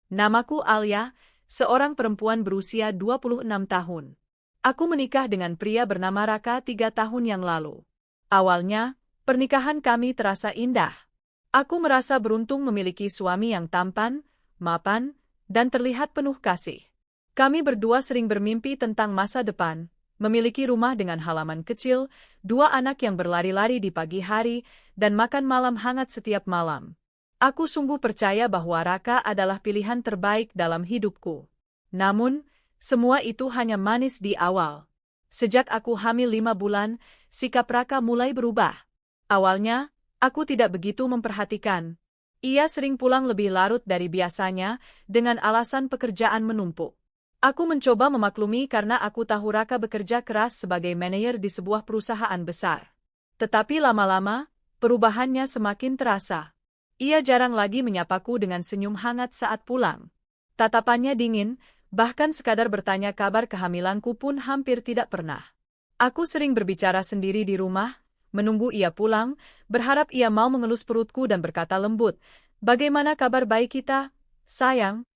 Namaku Alia, seorang perempuan berusia 26 tahun. Aku menikah dengan pria bernama Raka 3 tahun yang lalu. Awalnya, pernikahan kami terasa indah. Aku merasa beruntung memiliki suami yang tampan, mapan, dan terlihat penuh kasih. Kami berdua sering bermimpi tentang masa depan, memiliki rumah dengan halaman kecil, 2 anak yang berlari-lari di pagi hari, dan makan malam hangat setiap malam. Aku sungguh percaya bahwa Raka adalah pilihan terbaik dalam hidupku. Namun, semua itu hanya manis di awal. Sejak aku hamil 5 bulan, sikap Raka mulai berubah. Awalnya, aku tidak begitu memperhatikan. Ia sering pulang lebih larut dari biasanya, dengan alasan pekerjaan menumpuk. Aku mencoba memaklumi karena aku tahu Raka bekerja keras sebagai manajer di sebuah perusahaan besar. Tetapi lama-lama, perubahannya semakin terasa. Ia jarang lagi menyapaku dengan senyum hangat saat pulang. Tatapannya dingin, bahkan sekadar bertanya kabar kehamilanku pun hampir tidak pernah. Aku sering berbicara sendiri di rumah, menunggu ia pulang, berharap ia mau mengelus perutku dan berkata lembut, "Bagaimana kabar bayi kita, sayang?"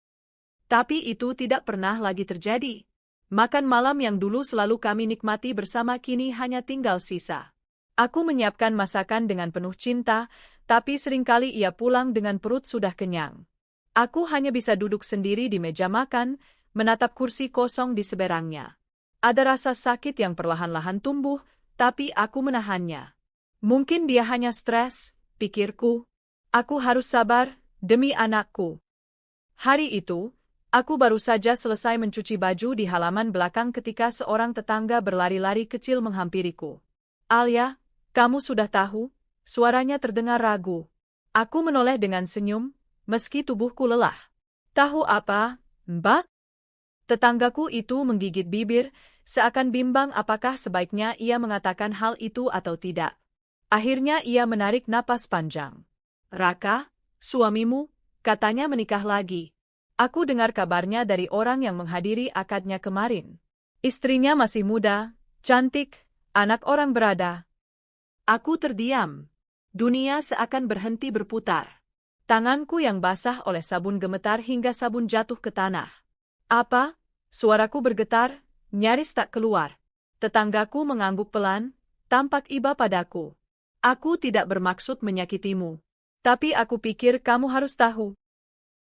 Tapi itu tidak pernah lagi terjadi. Makan malam yang dulu selalu kami nikmati bersama kini hanya tinggal sisa. Aku menyiapkan masakan dengan penuh cinta, tapi seringkali ia pulang dengan perut sudah kenyang. Aku hanya bisa duduk sendiri di meja makan, menatap kursi kosong di seberangnya. Ada rasa sakit yang perlahan-lahan tumbuh, tapi aku menahannya. Mungkin dia hanya stres, pikirku. Aku harus sabar, demi anakku. Hari itu, aku baru saja selesai mencuci baju di halaman belakang ketika seorang tetangga berlari-lari kecil menghampiriku. "Alia, kamu sudah tahu?" Suaranya terdengar ragu. Aku menoleh dengan senyum, meski tubuhku lelah. "Tahu apa, Mbak?" Tetanggaku itu menggigit bibir, seakan bimbang apakah sebaiknya ia mengatakan hal itu atau tidak. Akhirnya ia menarik napas panjang. "Raka, suamimu, katanya menikah lagi. Aku dengar kabarnya dari orang yang menghadiri akadnya kemarin. Istrinya masih muda, cantik, anak orang berada." Aku terdiam. Dunia seakan berhenti berputar. Tanganku yang basah oleh sabun gemetar hingga sabun jatuh ke tanah. "Apa?" Suaraku bergetar, nyaris tak keluar. Tetanggaku mengangguk pelan, tampak iba padaku. "Aku tidak bermaksud menyakitimu. Tapi aku pikir kamu harus tahu."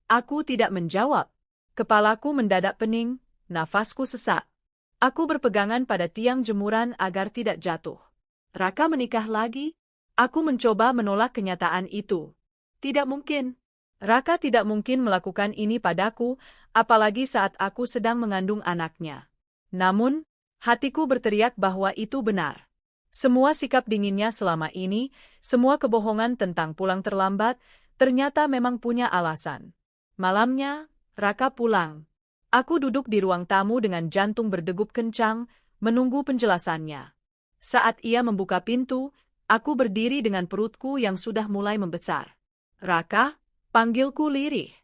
Aku tidak menjawab. Kepalaku mendadak pening, nafasku sesak. Aku berpegangan pada tiang jemuran agar tidak jatuh. Raka menikah lagi? Aku mencoba menolak kenyataan itu. Tidak mungkin. Raka tidak mungkin melakukan ini padaku, apalagi saat aku sedang mengandung anaknya. Namun, hatiku berteriak bahwa itu benar. Semua sikap dinginnya selama ini, semua kebohongan tentang pulang terlambat, ternyata memang punya alasan. Malamnya, Raka pulang. Aku duduk di ruang tamu dengan jantung berdegup kencang, menunggu penjelasannya. Saat ia membuka pintu, aku berdiri dengan perutku yang sudah mulai membesar. "Raka?" Panggilku lirih.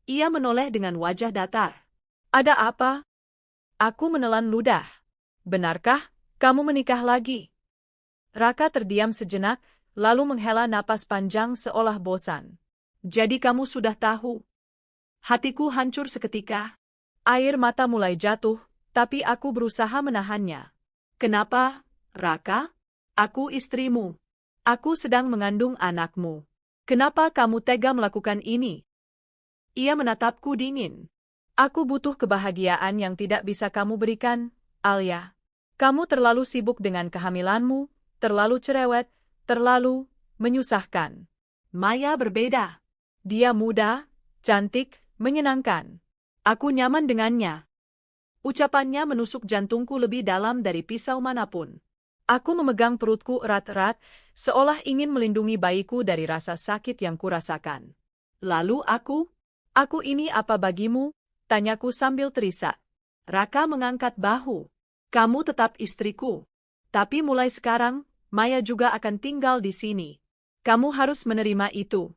Ia menoleh dengan wajah datar. "Ada apa?" Aku menelan ludah. "Benarkah kamu menikah lagi?" Raka terdiam sejenak, lalu menghela napas panjang seolah bosan. "Jadi kamu sudah tahu?" Hatiku hancur seketika. Air mata mulai jatuh, tapi aku berusaha menahannya. "Kenapa, Raka? Aku istrimu. Aku sedang mengandung anakmu. Kenapa kamu tega melakukan ini?" Ia menatapku dingin. "Aku butuh kebahagiaan yang tidak bisa kamu berikan, Alia. Kamu terlalu sibuk dengan kehamilanmu, terlalu cerewet, terlalu menyusahkan." Maya berbeda. Dia muda, cantik, menyenangkan. Aku nyaman dengannya. Ucapannya menusuk jantungku lebih dalam dari pisau manapun. Aku memegang perutku erat-erat, seolah ingin melindungi bayiku dari rasa sakit yang kurasakan. "Lalu aku? Aku ini apa bagimu?" Tanyaku sambil terisak. Raka mengangkat bahu. "Kamu tetap istriku. Tapi mulai sekarang, Maya juga akan tinggal di sini. Kamu harus menerima itu."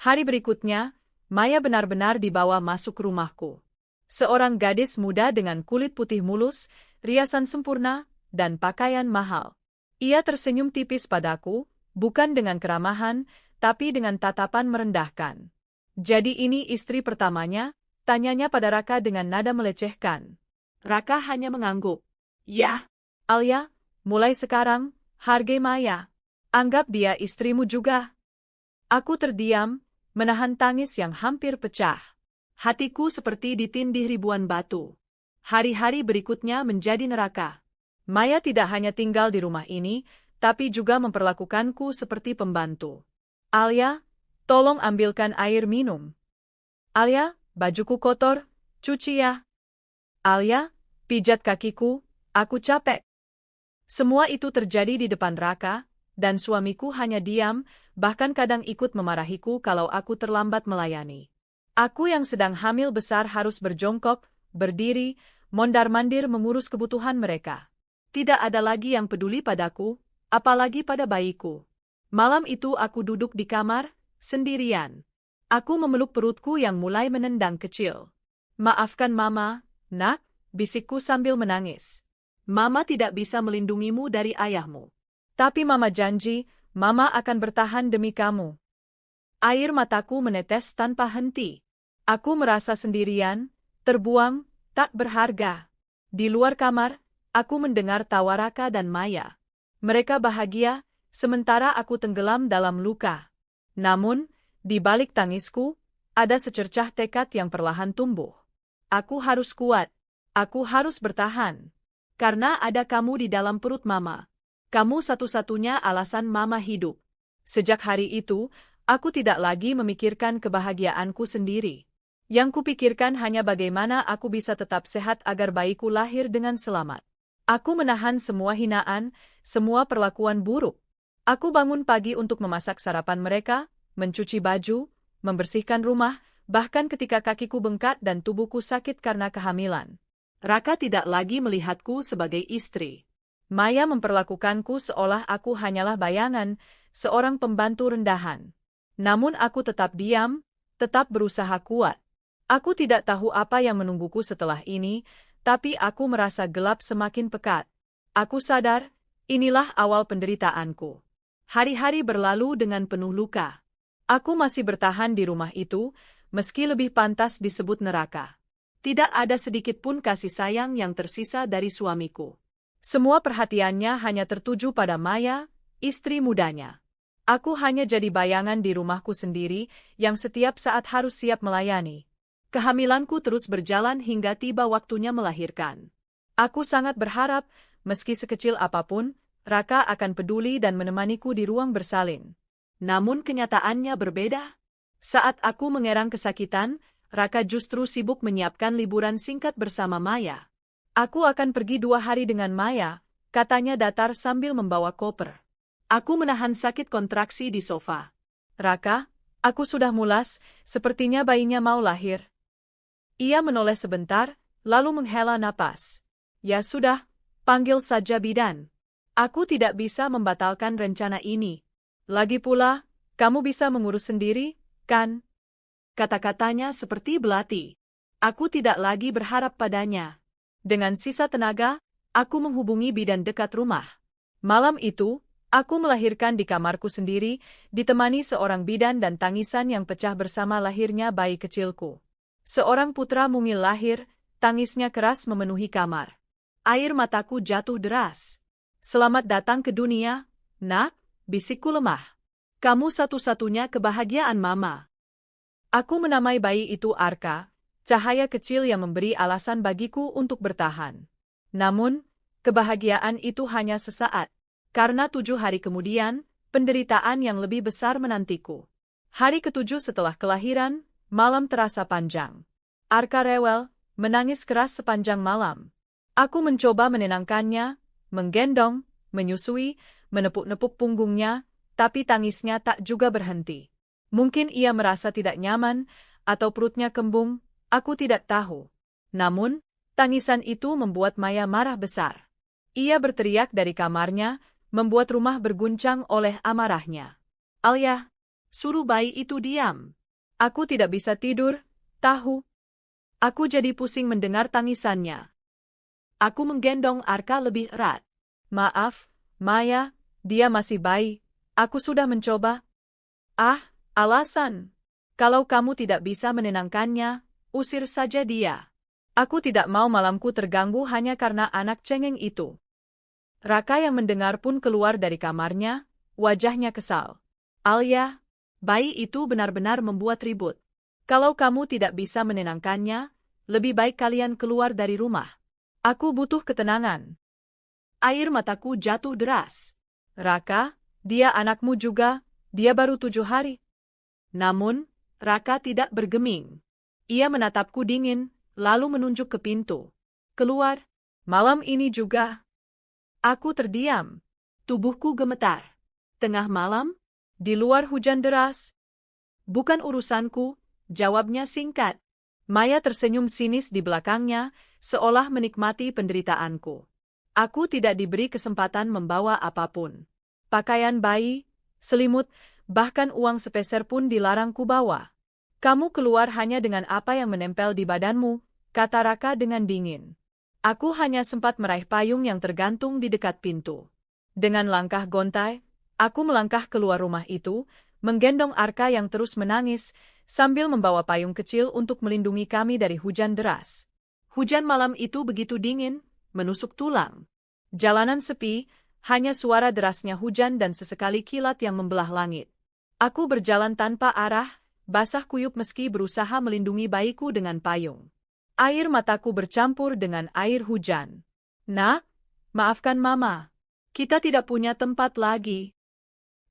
Hari berikutnya, Maya benar-benar dibawa masuk rumahku. Seorang gadis muda dengan kulit putih mulus, riasan sempurna, dan pakaian mahal. Ia tersenyum tipis padaku, bukan dengan keramahan, tapi dengan tatapan merendahkan. Jadi ini istri pertamanya? Tanyanya pada Raka dengan nada melecehkan. Raka hanya mengangguk. Ya. Alia, mulai sekarang, hargai Maya. Anggap dia istrimu juga. Aku terdiam, menahan tangis yang hampir pecah. Hatiku seperti ditindih ribuan batu. Hari-hari berikutnya menjadi neraka. Maya tidak hanya tinggal di rumah ini, tapi juga memperlakukanku seperti pembantu. Alia, tolong ambilkan air minum. Alia, bajuku kotor, cuci ya. Alia, pijat kakiku, aku capek. Semua itu terjadi di depan Raka, dan suamiku hanya diam, bahkan kadang ikut memarahiku kalau aku terlambat melayani. Aku yang sedang hamil besar harus berjongkok, berdiri, mondar-mandir mengurus kebutuhan mereka. Tidak ada lagi yang peduli padaku, apalagi pada bayiku. Malam itu aku duduk di kamar, sendirian. Aku memeluk perutku yang mulai menendang kecil. Maafkan Mama, nak, bisikku sambil menangis. Mama tidak bisa melindungimu dari ayahmu. Tapi Mama janji, Mama akan bertahan demi kamu. Air mataku menetes tanpa henti. Aku merasa sendirian, terbuang, tak berharga. Di luar kamar, aku mendengar tawa Raka dan Maya. Mereka bahagia, sementara aku tenggelam dalam luka. Namun, di balik tangisku, ada secercah tekad yang perlahan tumbuh. Aku harus kuat. Aku harus bertahan. Karena ada kamu di dalam perut Mama. Kamu satu-satunya alasan Mama hidup. Sejak hari itu, aku tidak lagi memikirkan kebahagiaanku sendiri. Yang kupikirkan hanya bagaimana aku bisa tetap sehat agar bayiku lahir dengan selamat. Aku menahan semua hinaan, semua perlakuan buruk. Aku bangun pagi untuk memasak sarapan mereka, mencuci baju, membersihkan rumah, bahkan ketika kakiku bengkak dan tubuhku sakit karena kehamilan. Raka tidak lagi melihatku sebagai istri. Maya memperlakukanku seolah aku hanyalah bayangan, seorang pembantu rendahan. Namun aku tetap diam, tetap berusaha kuat. Aku tidak tahu apa yang menungguku setelah ini, tapi aku merasa gelap semakin pekat. Aku sadar, inilah awal penderitaanku. Hari-hari berlalu dengan penuh luka. Aku masih bertahan di rumah itu, meski lebih pantas disebut neraka. Tidak ada sedikit pun kasih sayang yang tersisa dari suamiku. Semua perhatiannya hanya tertuju pada Maya, istri mudanya. Aku hanya jadi bayangan di rumahku sendiri, yang setiap saat harus siap melayani. Kehamilanku terus berjalan hingga tiba waktunya melahirkan. Aku sangat berharap, meski sekecil apapun, Raka akan peduli dan menemaniku di ruang bersalin. Namun kenyataannya berbeda. Saat aku mengerang kesakitan, Raka justru sibuk menyiapkan liburan singkat bersama Maya. Aku akan pergi 2 hari dengan Maya, katanya datar sambil membawa koper. Aku menahan sakit kontraksi di sofa. Raka, aku sudah mulas, sepertinya bayinya mau lahir. Ia menoleh sebentar, lalu menghela napas. Ya sudah, panggil saja bidan. Aku tidak bisa membatalkan rencana ini. Lagi pula, kamu bisa mengurus sendiri, kan? Kata-katanya seperti belati. Aku tidak lagi berharap padanya. Dengan sisa tenaga, aku menghubungi bidan dekat rumah. Malam itu, aku melahirkan di kamarku sendiri, ditemani seorang bidan dan tangisan yang pecah bersama lahirnya bayi kecilku. Seorang putra mungil lahir, tangisnya keras memenuhi kamar. Air mataku jatuh deras. Selamat datang ke dunia, nak, bisikku lemah. Kamu satu-satunya kebahagiaan Mama. Aku menamai bayi itu Arka, cahaya kecil yang memberi alasan bagiku untuk bertahan. Namun, kebahagiaan itu hanya sesaat, karena 7 hari kemudian, penderitaan yang lebih besar menantiku. Hari ke-7 setelah kelahiran, malam terasa panjang. Arka rewel, menangis keras sepanjang malam. Aku mencoba menenangkannya, menggendong, menyusui, menepuk-nepuk punggungnya, tapi tangisnya tak juga berhenti. Mungkin ia merasa tidak nyaman, atau perutnya kembung, aku tidak tahu. Namun, tangisan itu membuat Maya marah besar. Ia berteriak dari kamarnya, membuat rumah berguncang oleh amarahnya. Alia, suruh bayi itu diam. Aku tidak bisa tidur, tahu. Aku jadi pusing mendengar tangisannya. Aku menggendong Arka lebih erat. Maaf, Maya, dia masih bayi. Aku sudah mencoba. Ah, alasan. Kalau kamu tidak bisa menenangkannya, usir saja dia. Aku tidak mau malamku terganggu hanya karena anak cengeng itu. Raka yang mendengar pun keluar dari kamarnya, wajahnya kesal. Alia, bayi itu benar-benar membuat ribut. Kalau kamu tidak bisa menenangkannya, lebih baik kalian keluar dari rumah. Aku butuh ketenangan. Air mataku jatuh deras. Raka, dia anakmu juga, dia baru 7 hari. Namun, Raka tidak bergeming. Ia menatapku dingin, lalu menunjuk ke pintu. Keluar. Malam ini juga. Aku terdiam. Tubuhku gemetar. Tengah malam? Di luar hujan deras. Bukan urusanku, jawabnya singkat. Maya tersenyum sinis di belakangnya, seolah menikmati penderitaanku. Aku tidak diberi kesempatan membawa apapun. Pakaian bayi, selimut, bahkan uang sepeser pun dilarang ku bawa. Kamu keluar hanya dengan apa yang menempel di badanmu, kata Raka dengan dingin. Aku hanya sempat meraih payung yang tergantung di dekat pintu. Dengan langkah gontai, aku melangkah keluar rumah itu, menggendong Arka yang terus menangis, sambil membawa payung kecil untuk melindungi kami dari hujan deras. Hujan malam itu begitu dingin, menusuk tulang. Jalanan sepi, hanya suara derasnya hujan dan sesekali kilat yang membelah langit. Aku berjalan tanpa arah, basah kuyup meski berusaha melindungi bayiku dengan payung. Air mataku bercampur dengan air hujan. Nak, maafkan Mama. Kita tidak punya tempat lagi.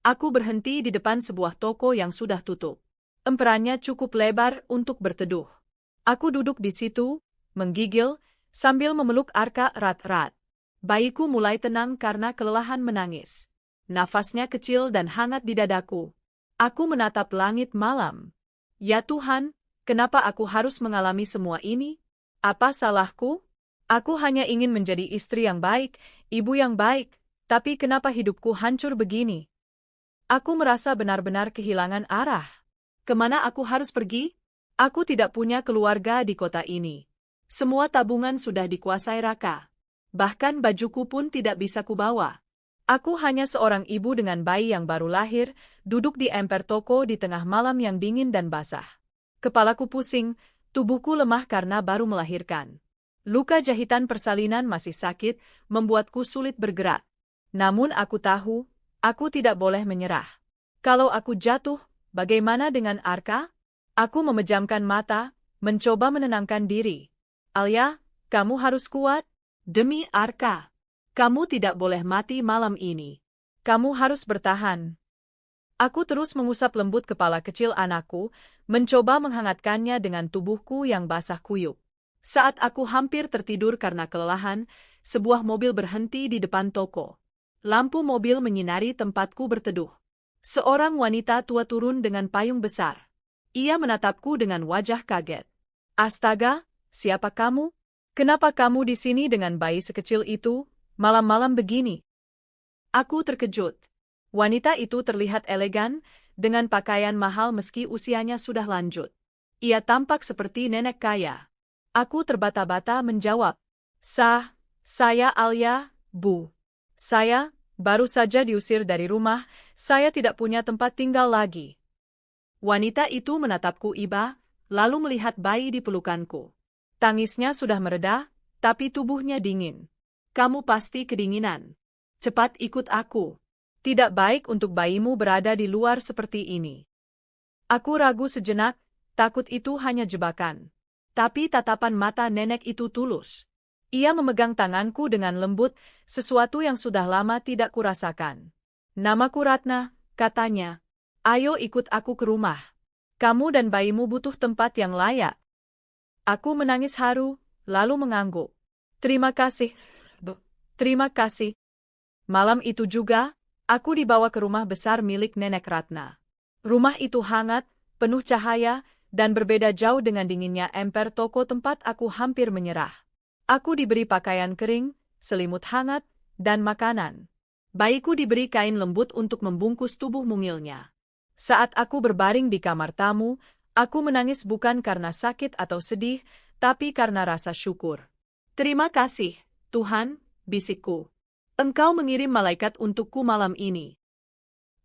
Aku berhenti di depan sebuah toko yang sudah tutup. Emperannya cukup lebar untuk berteduh. Aku duduk di situ, menggigil, sambil memeluk Arka erat-erat. Bayiku mulai tenang karena kelelahan menangis. Nafasnya kecil dan hangat di dadaku. Aku menatap langit malam. Ya Tuhan, kenapa aku harus mengalami semua ini? Apa salahku? Aku hanya ingin menjadi istri yang baik, ibu yang baik, tapi kenapa hidupku hancur begini? Aku merasa benar-benar kehilangan arah. Kemana aku harus pergi? Aku tidak punya keluarga di kota ini. Semua tabungan sudah dikuasai Raka. Bahkan bajuku pun tidak bisa kubawa. Aku hanya seorang ibu dengan bayi yang baru lahir, duduk di emper toko di tengah malam yang dingin dan basah. Kepalaku pusing, tubuhku lemah karena baru melahirkan. Luka jahitan persalinan masih sakit, membuatku sulit bergerak. Namun aku tahu, aku tidak boleh menyerah. Kalau aku jatuh, bagaimana dengan Arka? Aku memejamkan mata, mencoba menenangkan diri. Alia, kamu harus kuat. Demi Arka, kamu tidak boleh mati malam ini. Kamu harus bertahan. Aku terus mengusap lembut kepala kecil anakku, mencoba menghangatkannya dengan tubuhku yang basah kuyup. Saat aku hampir tertidur karena kelelahan, sebuah mobil berhenti di depan toko. Lampu mobil menyinari tempatku berteduh. Seorang wanita tua turun dengan payung besar. Ia menatapku dengan wajah kaget. Astaga, siapa kamu? Kenapa kamu di sini dengan bayi sekecil itu, malam-malam begini? Aku terkejut. Wanita itu terlihat elegan, dengan pakaian mahal meski usianya sudah lanjut. Ia tampak seperti nenek kaya. Aku terbata-bata menjawab. Saya Alia, Bu. Saya baru saja diusir dari rumah, saya tidak punya tempat tinggal lagi. Wanita itu menatapku iba, lalu melihat bayi di pelukanku. Tangisnya sudah mereda, tapi tubuhnya dingin. Kamu pasti kedinginan. Cepat ikut aku. Tidak baik untuk bayimu berada di luar seperti ini. Aku ragu sejenak, takut itu hanya jebakan. Tapi tatapan mata nenek itu tulus. Ia memegang tanganku dengan lembut, sesuatu yang sudah lama tidak kurasakan. Namaku Ratna, katanya. Ayo ikut aku ke rumah. Kamu dan bayimu butuh tempat yang layak. Aku menangis haru, lalu mengangguk. Terima kasih, Bu. Terima kasih. Malam itu juga, aku dibawa ke rumah besar milik Nenek Ratna. Rumah itu hangat, penuh cahaya, dan berbeda jauh dengan dinginnya emper toko tempat aku hampir menyerah. Aku diberi pakaian kering, selimut hangat, dan makanan. Bayiku diberi kain lembut untuk membungkus tubuh mungilnya. Saat aku berbaring di kamar tamu, aku menangis bukan karena sakit atau sedih, tapi karena rasa syukur. Terima kasih, Tuhan, bisikku. Engkau mengirim malaikat untukku malam ini.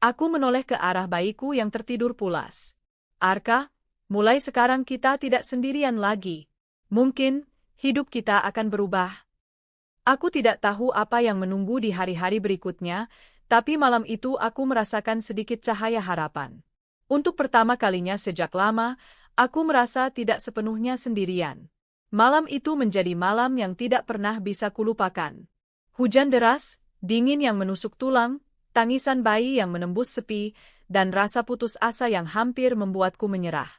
Aku menoleh ke arah bayiku yang tertidur pulas. Arka, mulai sekarang kita tidak sendirian lagi. Mungkin, hidup kita akan berubah. Aku tidak tahu apa yang menunggu di hari-hari berikutnya, tapi malam itu aku merasakan sedikit cahaya harapan. Untuk pertama kalinya sejak lama, aku merasa tidak sepenuhnya sendirian. Malam itu menjadi malam yang tidak pernah bisa kulupakan. Hujan deras, dingin yang menusuk tulang, tangisan bayi yang menembus sepi, dan rasa putus asa yang hampir membuatku menyerah.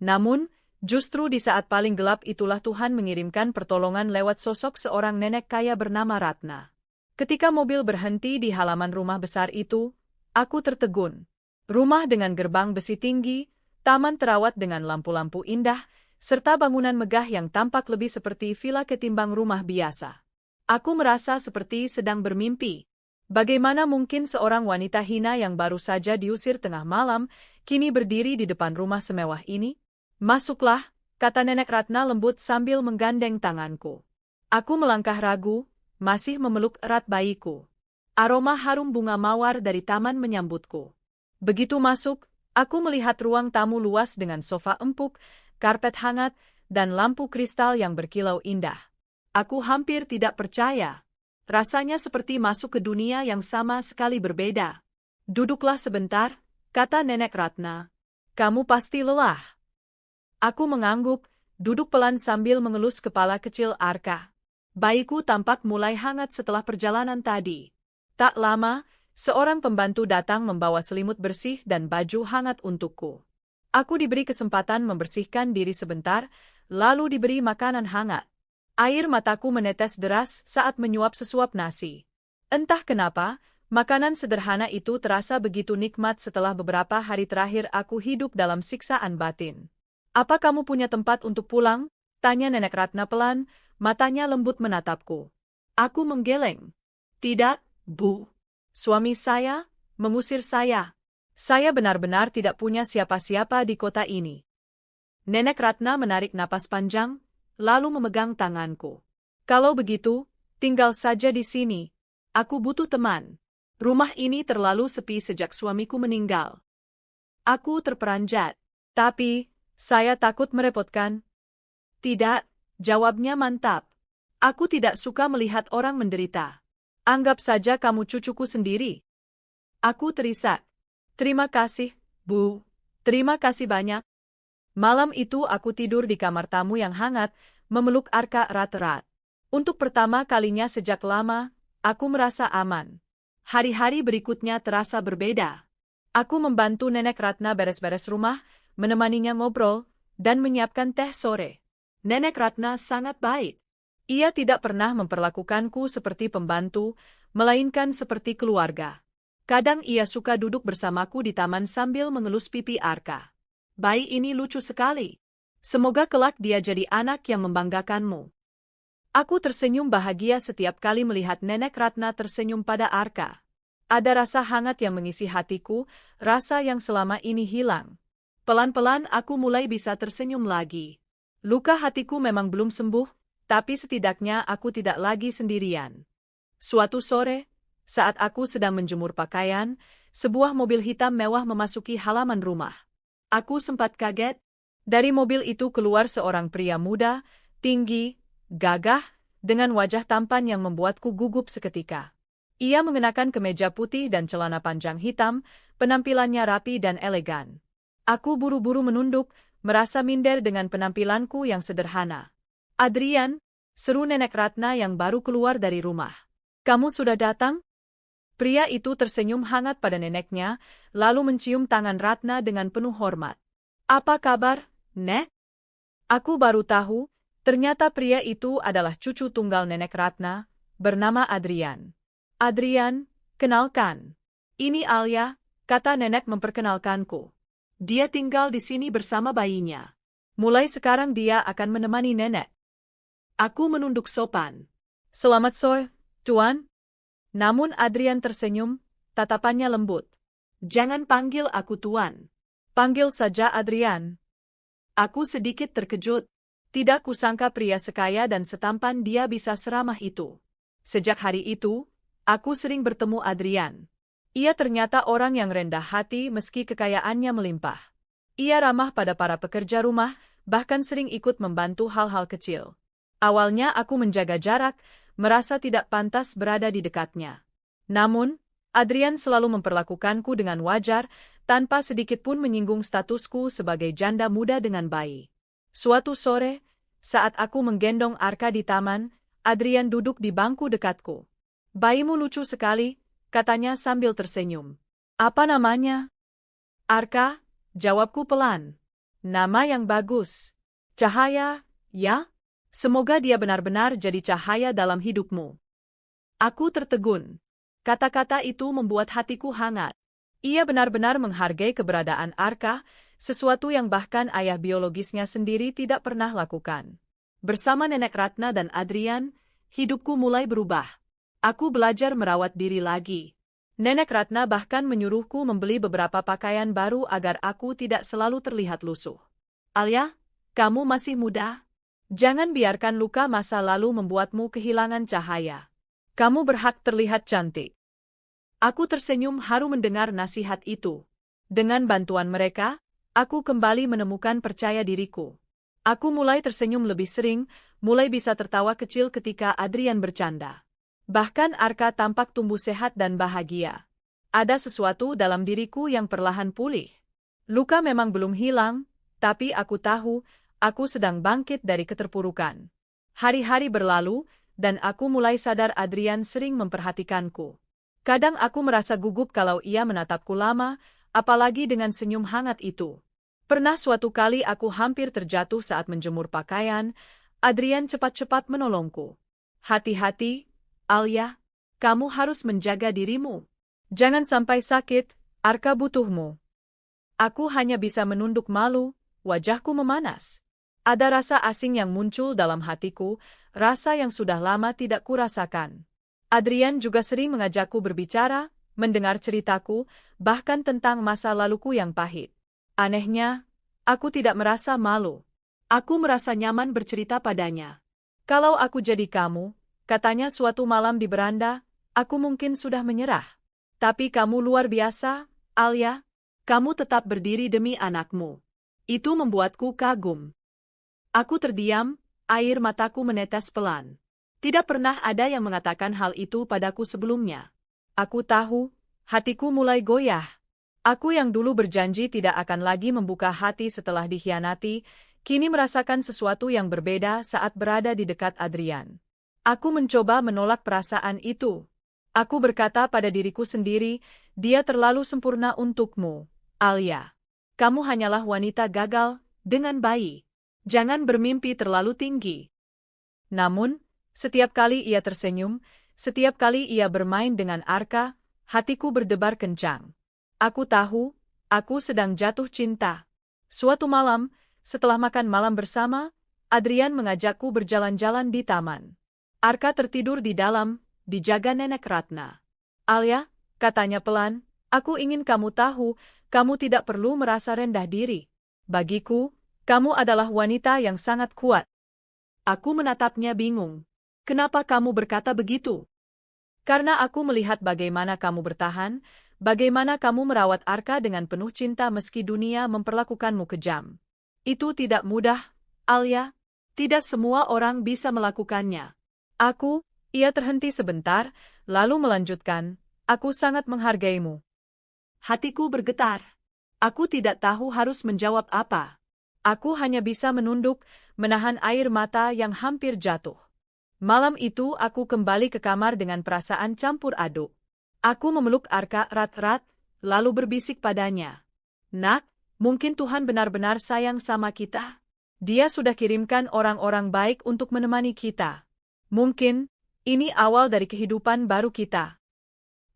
Namun, justru di saat paling gelap itulah Tuhan mengirimkan pertolongan lewat sosok seorang nenek kaya bernama Ratna. Ketika mobil berhenti di halaman rumah besar itu, aku tertegun. Rumah dengan gerbang besi tinggi, taman terawat dengan lampu-lampu indah, serta bangunan megah yang tampak lebih seperti villa ketimbang rumah biasa. Aku merasa seperti sedang bermimpi. Bagaimana mungkin seorang wanita hina yang baru saja diusir tengah malam, kini berdiri di depan rumah semewah ini? Masuklah, kata Nenek Ratna lembut sambil menggandeng tanganku. Aku melangkah ragu, masih memeluk erat bayiku. Aroma harum bunga mawar dari taman menyambutku. Begitu masuk, aku melihat ruang tamu luas dengan sofa empuk, karpet hangat, dan lampu kristal yang berkilau indah. Aku hampir tidak percaya. Rasanya seperti masuk ke dunia yang sama sekali berbeda. Duduklah sebentar, kata Nenek Ratna. Kamu pasti lelah. Aku mengangguk, duduk pelan sambil mengelus kepala kecil Arka. Bayiku tampak mulai hangat setelah perjalanan tadi. Tak lama, seorang pembantu datang membawa selimut bersih dan baju hangat untukku. Aku diberi kesempatan membersihkan diri sebentar, lalu diberi makanan hangat. Air mataku menetes deras saat menyuap sesuap nasi. Entah kenapa, makanan sederhana itu terasa begitu nikmat setelah beberapa hari terakhir aku hidup dalam siksaan batin. Apa kamu punya tempat untuk pulang? Tanya Nenek Ratna pelan, matanya lembut menatapku. Aku menggeleng. Tidak, Bu. Suami saya mengusir saya. Saya benar-benar tidak punya siapa-siapa di kota ini. Nenek Ratna menarik napas panjang, lalu memegang tanganku. Kalau begitu, tinggal saja di sini. Aku butuh teman. Rumah ini terlalu sepi sejak suamiku meninggal. Aku terperanjat. Tapi, saya takut merepotkan. Tidak, jawabnya mantap. Aku tidak suka melihat orang menderita. Anggap saja kamu cucuku sendiri. Aku terisak. Terima kasih, Bu. Terima kasih banyak. Malam itu aku tidur di kamar tamu yang hangat, memeluk Arka erat-erat. Untuk pertama kalinya sejak lama, aku merasa aman. Hari-hari berikutnya terasa berbeda. Aku membantu Nenek Ratna beres-beres rumah, menemaninya ngobrol, dan menyiapkan teh sore. Nenek Ratna sangat baik. Ia tidak pernah memperlakukanku seperti pembantu, melainkan seperti keluarga. Kadang ia suka duduk bersamaku di taman sambil mengelus pipi Arka. Bayi ini lucu sekali. Semoga kelak dia jadi anak yang membanggakanmu. Aku tersenyum bahagia setiap kali melihat Nenek Ratna tersenyum pada Arka. Ada rasa hangat yang mengisi hatiku, rasa yang selama ini hilang. Pelan-pelan aku mulai bisa tersenyum lagi. Luka hatiku memang belum sembuh, tapi setidaknya aku tidak lagi sendirian. Suatu sore, saat aku sedang menjemur pakaian, sebuah mobil hitam mewah memasuki halaman rumah. Aku sempat kaget. Dari mobil itu keluar seorang pria muda, tinggi, gagah, dengan wajah tampan yang membuatku gugup seketika. Ia mengenakan kemeja putih dan celana panjang hitam, penampilannya rapi dan elegan. Aku buru-buru menunduk, merasa minder dengan penampilanku yang sederhana. Adrian, seru Nenek Ratna yang baru keluar dari rumah. Kamu sudah datang? Pria itu tersenyum hangat pada neneknya, lalu mencium tangan Ratna dengan penuh hormat. Apa kabar, Nek? Aku baru tahu, ternyata pria itu adalah cucu tunggal Nenek Ratna, bernama Adrian. Adrian, kenalkan. Ini Alia, kata Nenek memperkenalkanku. Dia tinggal di sini bersama bayinya. Mulai sekarang dia akan menemani Nenek. Aku menunduk sopan. Selamat sore, Tuan. Namun Adrian tersenyum, tatapannya lembut. Jangan panggil aku Tuan. Panggil saja Adrian. Aku sedikit terkejut. Tidak kusangka pria sekaya dan setampan dia bisa seramah itu. Sejak hari itu, aku sering bertemu Adrian. Ia ternyata orang yang rendah hati meski kekayaannya melimpah. Ia ramah pada para pekerja rumah, bahkan sering ikut membantu hal-hal kecil. Awalnya aku menjaga jarak, merasa tidak pantas berada di dekatnya. Namun, Adrian selalu memperlakukanku dengan wajar, tanpa sedikit pun menyinggung statusku sebagai janda muda dengan bayi. Suatu sore, saat aku menggendong Arka di taman, Adrian duduk di bangku dekatku. "Bayimu lucu sekali," katanya sambil tersenyum. "Apa namanya?" "Arka," jawabku pelan. "Nama yang bagus." "Cahaya, ya? Semoga dia benar-benar jadi cahaya dalam hidupmu." Aku tertegun. Kata-kata itu membuat hatiku hangat. Ia benar-benar menghargai keberadaan Arka, sesuatu yang bahkan ayah biologisnya sendiri tidak pernah lakukan. Bersama Nenek Ratna dan Adrian, hidupku mulai berubah. Aku belajar merawat diri lagi. Nenek Ratna bahkan menyuruhku membeli beberapa pakaian baru agar aku tidak selalu terlihat lusuh. "Alia, kamu masih muda. Jangan biarkan luka masa lalu membuatmu kehilangan cahaya. Kamu berhak terlihat cantik." Aku tersenyum haru mendengar nasihat itu. Dengan bantuan mereka, aku kembali menemukan percaya diriku. Aku mulai tersenyum lebih sering, mulai bisa tertawa kecil ketika Adrian bercanda. Bahkan Arka tampak tumbuh sehat dan bahagia. Ada sesuatu dalam diriku yang perlahan pulih. Luka memang belum hilang, tapi aku tahu, aku sedang bangkit dari keterpurukan. Hari-hari berlalu, dan aku mulai sadar Adrian sering memperhatikanku. Kadang aku merasa gugup kalau ia menatapku lama, apalagi dengan senyum hangat itu. Pernah suatu kali aku hampir terjatuh saat menjemur pakaian, Adrian cepat-cepat menolongku. "Hati-hati, Alia, kamu harus menjaga dirimu. Jangan sampai sakit, Arka butuhmu." Aku hanya bisa menunduk malu, wajahku memanas. Ada rasa asing yang muncul dalam hatiku, rasa yang sudah lama tidak kurasakan. Adrian juga sering mengajakku berbicara, mendengar ceritaku, bahkan tentang masa laluku yang pahit. Anehnya, aku tidak merasa malu. Aku merasa nyaman bercerita padanya. "Kalau aku jadi kamu," katanya suatu malam di beranda, "aku mungkin sudah menyerah. Tapi kamu luar biasa, Alia. Kamu tetap berdiri demi anakmu." Itu membuatku kagum. Aku terdiam, air mataku menetes pelan. Tidak pernah ada yang mengatakan hal itu padaku sebelumnya. Aku tahu, hatiku mulai goyah. Aku yang dulu berjanji tidak akan lagi membuka hati setelah dikhianati, kini merasakan sesuatu yang berbeda saat berada di dekat Adrian. Aku mencoba menolak perasaan itu. Aku berkata pada diriku sendiri, dia terlalu sempurna untukmu, Alia. Kamu hanyalah wanita gagal, dengan bayi. Jangan bermimpi terlalu tinggi. Namun, setiap kali ia tersenyum, setiap kali ia bermain dengan Arka, hatiku berdebar kencang. Aku tahu, aku sedang jatuh cinta. Suatu malam, setelah makan malam bersama, Adrian mengajakku berjalan-jalan di taman. Arka tertidur di dalam, dijaga Nenek Ratna. "Alia," katanya pelan, "aku ingin kamu tahu, kamu tidak perlu merasa rendah diri. Bagiku, kamu adalah wanita yang sangat kuat." Aku menatapnya bingung. "Kenapa kamu berkata begitu?" "Karena aku melihat bagaimana kamu bertahan, bagaimana kamu merawat Arka dengan penuh cinta meski dunia memperlakukanmu kejam. Itu tidak mudah, Alia. Tidak semua orang bisa melakukannya." Ia terhenti sebentar, lalu melanjutkan, "Aku sangat menghargaimu." Hatiku bergetar. Aku tidak tahu harus menjawab apa. Aku hanya bisa menunduk, menahan air mata yang hampir jatuh. Malam itu aku kembali ke kamar dengan perasaan campur aduk. Aku memeluk Arka erat-erat, lalu berbisik padanya. "Nak, mungkin Tuhan benar-benar sayang sama kita. Dia sudah kirimkan orang-orang baik untuk menemani kita. Mungkin, ini awal dari kehidupan baru kita."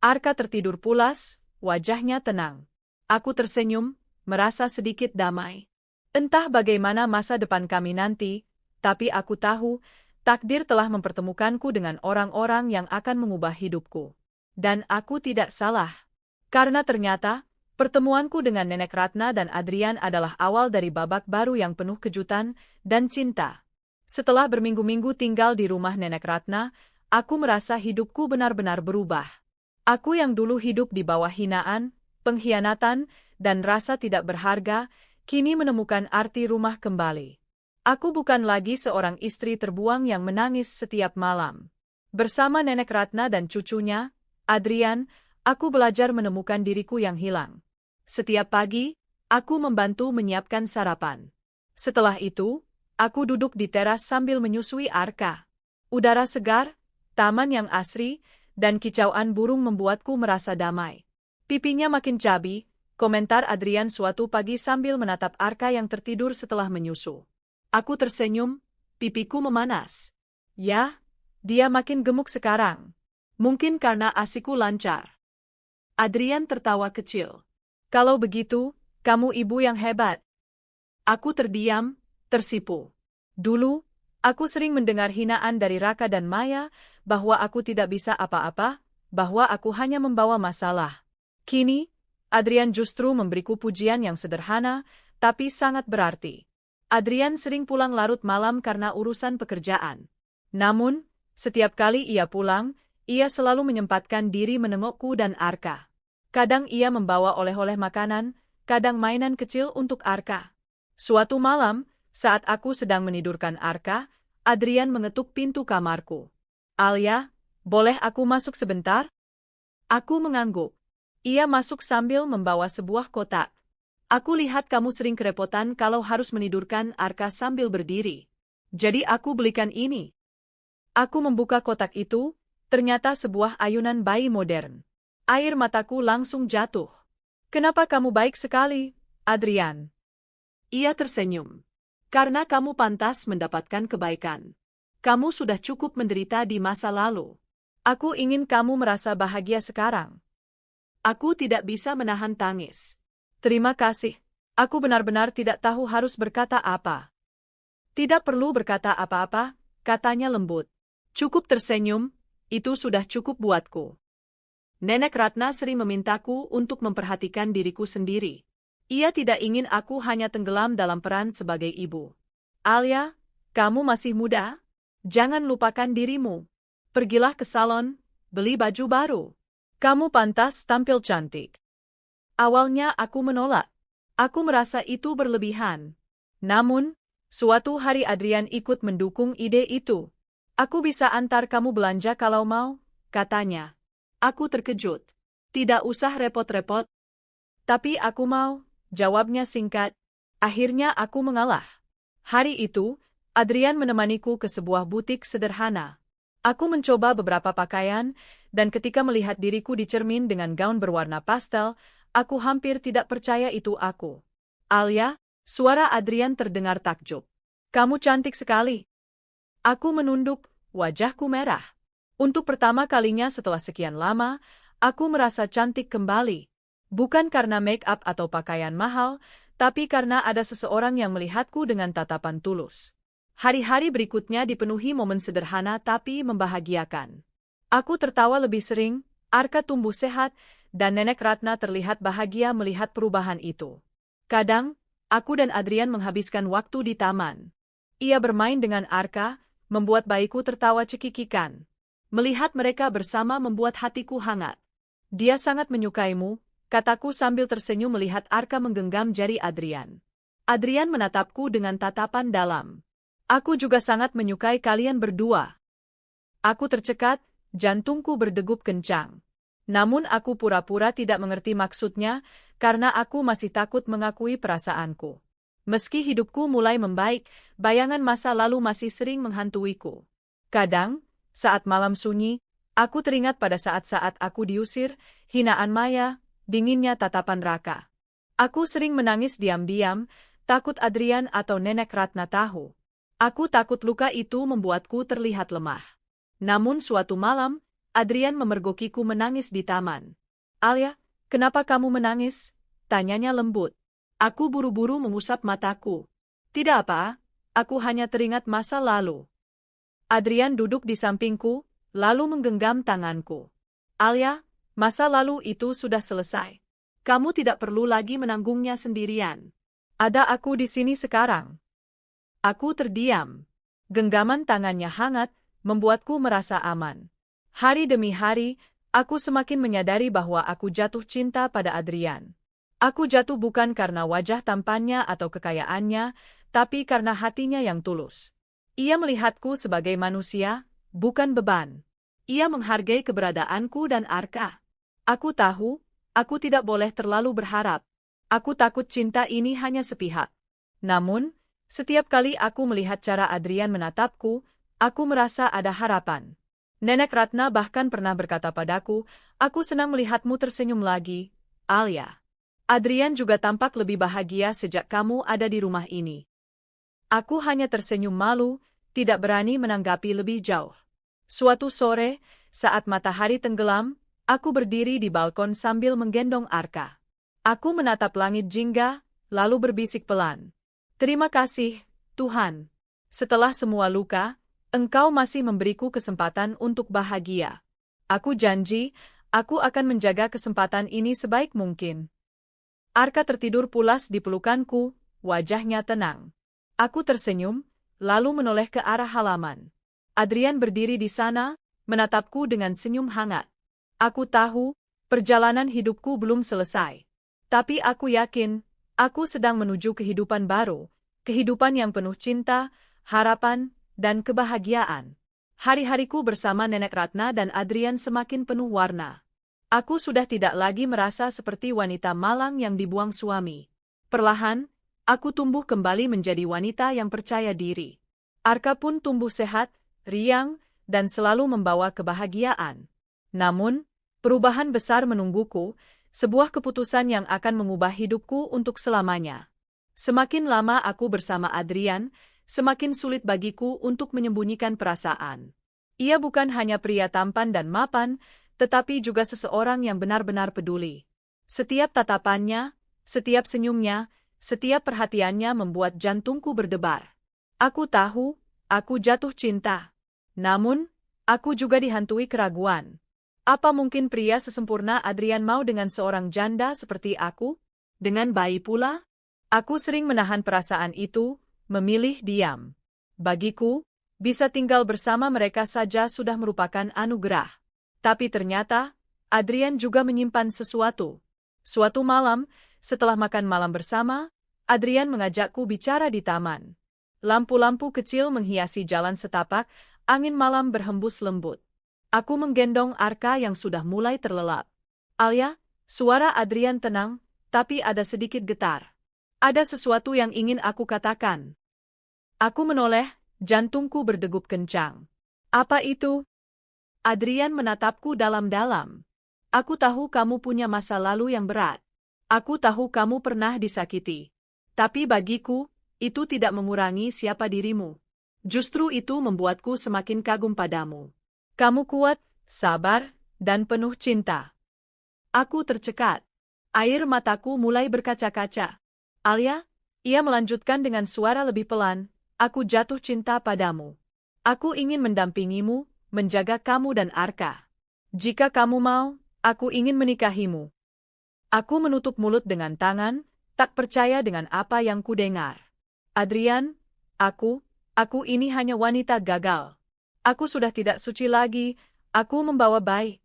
Arka tertidur pulas, wajahnya tenang. Aku tersenyum, merasa sedikit damai. Entah bagaimana masa depan kami nanti, tapi aku tahu, takdir telah mempertemukanku dengan orang-orang yang akan mengubah hidupku. Dan aku tidak salah. Karena ternyata, pertemuanku dengan Nenek Ratna dan Adrian adalah awal dari babak baru yang penuh kejutan dan cinta. Setelah berminggu-minggu tinggal di rumah Nenek Ratna, aku merasa hidupku benar-benar berubah. Aku yang dulu hidup di bawah hinaan, pengkhianatan, dan rasa tidak berharga, Kini menemukan arti rumah kembali. Aku bukan lagi seorang istri terbuang yang menangis setiap malam. Bersama Nenek Ratna dan cucunya, Adrian, aku belajar menemukan diriku yang hilang. Setiap pagi, aku membantu menyiapkan sarapan. Setelah itu, aku duduk di teras sambil menyusui Arka. Udara segar, taman yang asri, dan kicauan burung membuatku merasa damai. Pipinya makin cabi, komentar Adrian suatu pagi sambil menatap Arka yang tertidur setelah menyusu. Aku tersenyum, pipiku memanas. Ya, dia makin gemuk sekarang. Mungkin karena ASIku lancar. Adrian tertawa kecil. Kalau begitu, kamu ibu yang hebat. Aku terdiam, tersipu. Dulu, aku sering mendengar hinaan dari Raka dan Maya bahwa aku tidak bisa apa-apa, bahwa aku hanya membawa masalah. Kini, Adrian justru memberiku pujian yang sederhana, tapi sangat berarti. Adrian sering pulang larut malam karena urusan pekerjaan. Namun, setiap kali ia pulang, ia selalu menyempatkan diri menengokku dan Arka. Kadang ia membawa oleh-oleh makanan, kadang mainan kecil untuk Arka. Suatu malam, saat aku sedang menidurkan Arka, Adrian mengetuk pintu kamarku. Alia, boleh aku masuk sebentar? Aku mengangguk. Ia masuk sambil membawa sebuah kotak. Aku lihat kamu sering kerepotan kalau harus menidurkan Arka sambil berdiri. Jadi aku belikan ini. Aku membuka kotak itu, ternyata sebuah ayunan bayi modern. Air mataku langsung jatuh. Kenapa kamu baik sekali, Adrian? Ia tersenyum. Karena kamu pantas mendapatkan kebaikan. Kamu sudah cukup menderita di masa lalu. Aku ingin kamu merasa bahagia sekarang. Aku tidak bisa menahan tangis. Terima kasih. Aku benar-benar tidak tahu harus berkata apa. Tidak perlu berkata apa-apa, katanya lembut. Cukup tersenyum, itu sudah cukup buatku. Nenek Ratna sering memintaku untuk memperhatikan diriku sendiri. Ia tidak ingin aku hanya tenggelam dalam peran sebagai ibu. Alia, kamu masih muda? Jangan lupakan dirimu. Pergilah ke salon, beli baju baru. Kamu pantas tampil cantik. Awalnya aku menolak. Aku merasa itu berlebihan. Namun, suatu hari Adrian ikut mendukung ide itu. Aku bisa antar kamu belanja kalau mau, katanya. Aku terkejut. Tidak usah repot-repot. Tapi aku mau, jawabnya singkat. Akhirnya aku mengalah. Hari itu, Adrian menemaniku ke sebuah butik sederhana. Aku mencoba beberapa pakaian, dan ketika melihat diriku di cermin dengan gaun berwarna pastel, aku hampir tidak percaya itu aku. Alia, suara Adrian terdengar takjub. Kamu cantik sekali. Aku menunduk, wajahku merah. Untuk pertama kalinya setelah sekian lama, aku merasa cantik kembali. Bukan karena make-up atau pakaian mahal, tapi karena ada seseorang yang melihatku dengan tatapan tulus. Hari-hari berikutnya dipenuhi momen sederhana tapi membahagiakan. Aku tertawa lebih sering, Arka tumbuh sehat, dan Nenek Ratna terlihat bahagia melihat perubahan itu. Kadang, aku dan Adrian menghabiskan waktu di taman. Ia bermain dengan Arka, membuat bayiku tertawa cekikikan. Melihat mereka bersama membuat hatiku hangat. Dia sangat menyukaimu, kataku sambil tersenyum melihat Arka menggenggam jari Adrian. Adrian menatapku dengan tatapan dalam. Aku juga sangat menyukai kalian berdua. Aku tercekat, jantungku berdegup kencang. Namun aku pura-pura tidak mengerti maksudnya, karena aku masih takut mengakui perasaanku. Meski hidupku mulai membaik, bayangan masa lalu masih sering menghantuiku. Kadang, saat malam sunyi, aku teringat pada saat-saat aku diusir, hinaan Maya, dinginnya tatapan Raka. Aku sering menangis diam-diam, takut Adrian atau Nenek Ratna tahu. Aku takut luka itu membuatku terlihat lemah. Namun suatu malam, Adrian memergokiku menangis di taman. Alia, kenapa kamu menangis? Tanyanya lembut. Aku buru-buru mengusap mataku. Tidak apa, aku hanya teringat masa lalu. Adrian duduk di sampingku, lalu menggenggam tanganku. Alia, masa lalu itu sudah selesai. Kamu tidak perlu lagi menanggungnya sendirian. Ada aku di sini sekarang. Aku terdiam. Genggaman tangannya hangat, membuatku merasa aman. Hari demi hari, aku semakin menyadari bahwa aku jatuh cinta pada Adrian. Aku jatuh bukan karena wajah tampannya atau kekayaannya, tapi karena hatinya yang tulus. Ia melihatku sebagai manusia, bukan beban. Ia menghargai keberadaanku dan Arka. Aku tahu, aku tidak boleh terlalu berharap. Aku takut cinta ini hanya sepihak. Namun, setiap kali aku melihat cara Adrian menatapku, aku merasa ada harapan. Nenek Ratna bahkan pernah berkata padaku, "Aku senang melihatmu tersenyum lagi, Alia." Adrian juga tampak lebih bahagia sejak kamu ada di rumah ini. Aku hanya tersenyum malu, tidak berani menanggapi lebih jauh. Suatu sore, saat matahari tenggelam, aku berdiri di balkon sambil menggendong Arka. Aku menatap langit jingga, lalu berbisik pelan. "Terima kasih, Tuhan. Setelah semua luka, Engkau masih memberiku kesempatan untuk bahagia. Aku janji, aku akan menjaga kesempatan ini sebaik mungkin." Arka tertidur pulas di pelukanku, wajahnya tenang. Aku tersenyum, lalu menoleh ke arah halaman. Adrian berdiri di sana, menatapku dengan senyum hangat. Aku tahu, perjalanan hidupku belum selesai. Tapi aku yakin, aku sedang menuju kehidupan baru, kehidupan yang penuh cinta, harapan, dan kebahagiaan. Hari-hariku bersama Nenek Ratna dan Adrian semakin penuh warna. Aku sudah tidak lagi merasa seperti wanita malang yang dibuang suami. Perlahan, aku tumbuh kembali menjadi wanita yang percaya diri. Arka pun tumbuh sehat, riang, dan selalu membawa kebahagiaan. Namun, perubahan besar menungguku, sebuah keputusan yang akan mengubah hidupku untuk selamanya. Semakin lama aku bersama Adrian, semakin sulit bagiku untuk menyembunyikan perasaan. Ia bukan hanya pria tampan dan mapan, tetapi juga seseorang yang benar-benar peduli. Setiap tatapannya, setiap senyumnya, setiap perhatiannya membuat jantungku berdebar. Aku tahu, aku jatuh cinta. Namun, aku juga dihantui keraguan. Apa mungkin pria sesempurna Adrian mau dengan seorang janda seperti aku? Dengan bayi pula? Aku sering menahan perasaan itu, memilih diam. Bagiku, bisa tinggal bersama mereka saja sudah merupakan anugerah. Tapi ternyata, Adrian juga menyimpan sesuatu. Suatu malam, setelah makan malam bersama, Adrian mengajakku bicara di taman. Lampu-lampu kecil menghiasi jalan setapak, angin malam berhembus lembut. Aku menggendong Arka yang sudah mulai terlelap. "Alia," suara Adrian tenang, tapi ada sedikit getar. "Ada sesuatu yang ingin aku katakan." Aku menoleh, jantungku berdegup kencang. "Apa itu?" Adrian menatapku dalam-dalam. "Aku tahu kamu punya masa lalu yang berat. Aku tahu kamu pernah disakiti. Tapi bagiku, itu tidak mengurangi siapa dirimu. Justru itu membuatku semakin kagum padamu. Kamu kuat, sabar, dan penuh cinta." Aku tercekat. Air mataku mulai berkaca-kaca. "Alia," ia melanjutkan dengan suara lebih pelan, "aku jatuh cinta padamu. Aku ingin mendampingimu, menjaga kamu dan Arka. Jika kamu mau, aku ingin menikahimu." Aku menutup mulut dengan tangan, tak percaya dengan apa yang kudengar. "Adrian, aku ini hanya wanita gagal. Aku sudah tidak suci lagi, aku membawa bayi."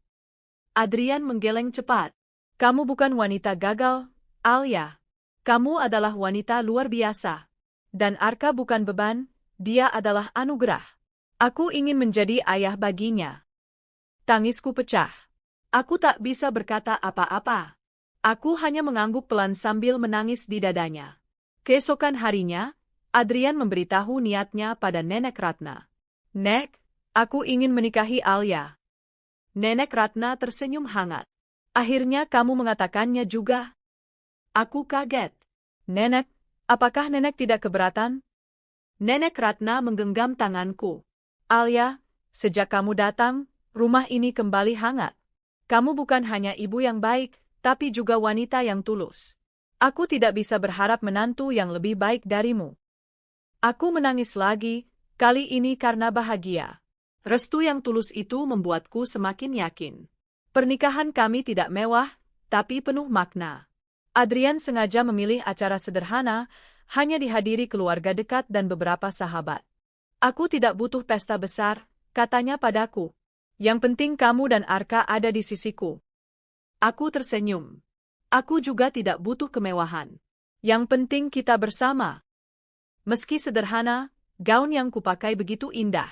Adrian menggeleng cepat. "Kamu bukan wanita gagal, Alia. Kamu adalah wanita luar biasa. Dan Arka bukan beban, dia adalah anugerah. Aku ingin menjadi ayah baginya." Tangisku pecah. Aku tak bisa berkata apa-apa. Aku hanya mengangguk pelan sambil menangis di dadanya. Keesokan harinya, Adrian memberitahu niatnya pada Nenek Ratna. "Nek, aku ingin menikahi Alia." Nenek Ratna tersenyum hangat. "Akhirnya kamu mengatakannya juga." Aku kaget. "Nenek, apakah nenek tidak keberatan?" Nenek Ratna menggenggam tanganku. "Alia, sejak kamu datang, rumah ini kembali hangat. Kamu bukan hanya ibu yang baik, tapi juga wanita yang tulus. Aku tidak bisa berharap menantu yang lebih baik darimu." Aku menangis lagi, kali ini karena bahagia. Restu yang tulus itu membuatku semakin yakin. Pernikahan kami tidak mewah, tapi penuh makna. Adrian sengaja memilih acara sederhana, hanya dihadiri keluarga dekat dan beberapa sahabat. "Aku tidak butuh pesta besar," katanya padaku. "Yang penting kamu dan Arka ada di sisiku." Aku tersenyum. Aku juga tidak butuh kemewahan. Yang penting kita bersama. Meski sederhana, gaun yang kupakai begitu indah.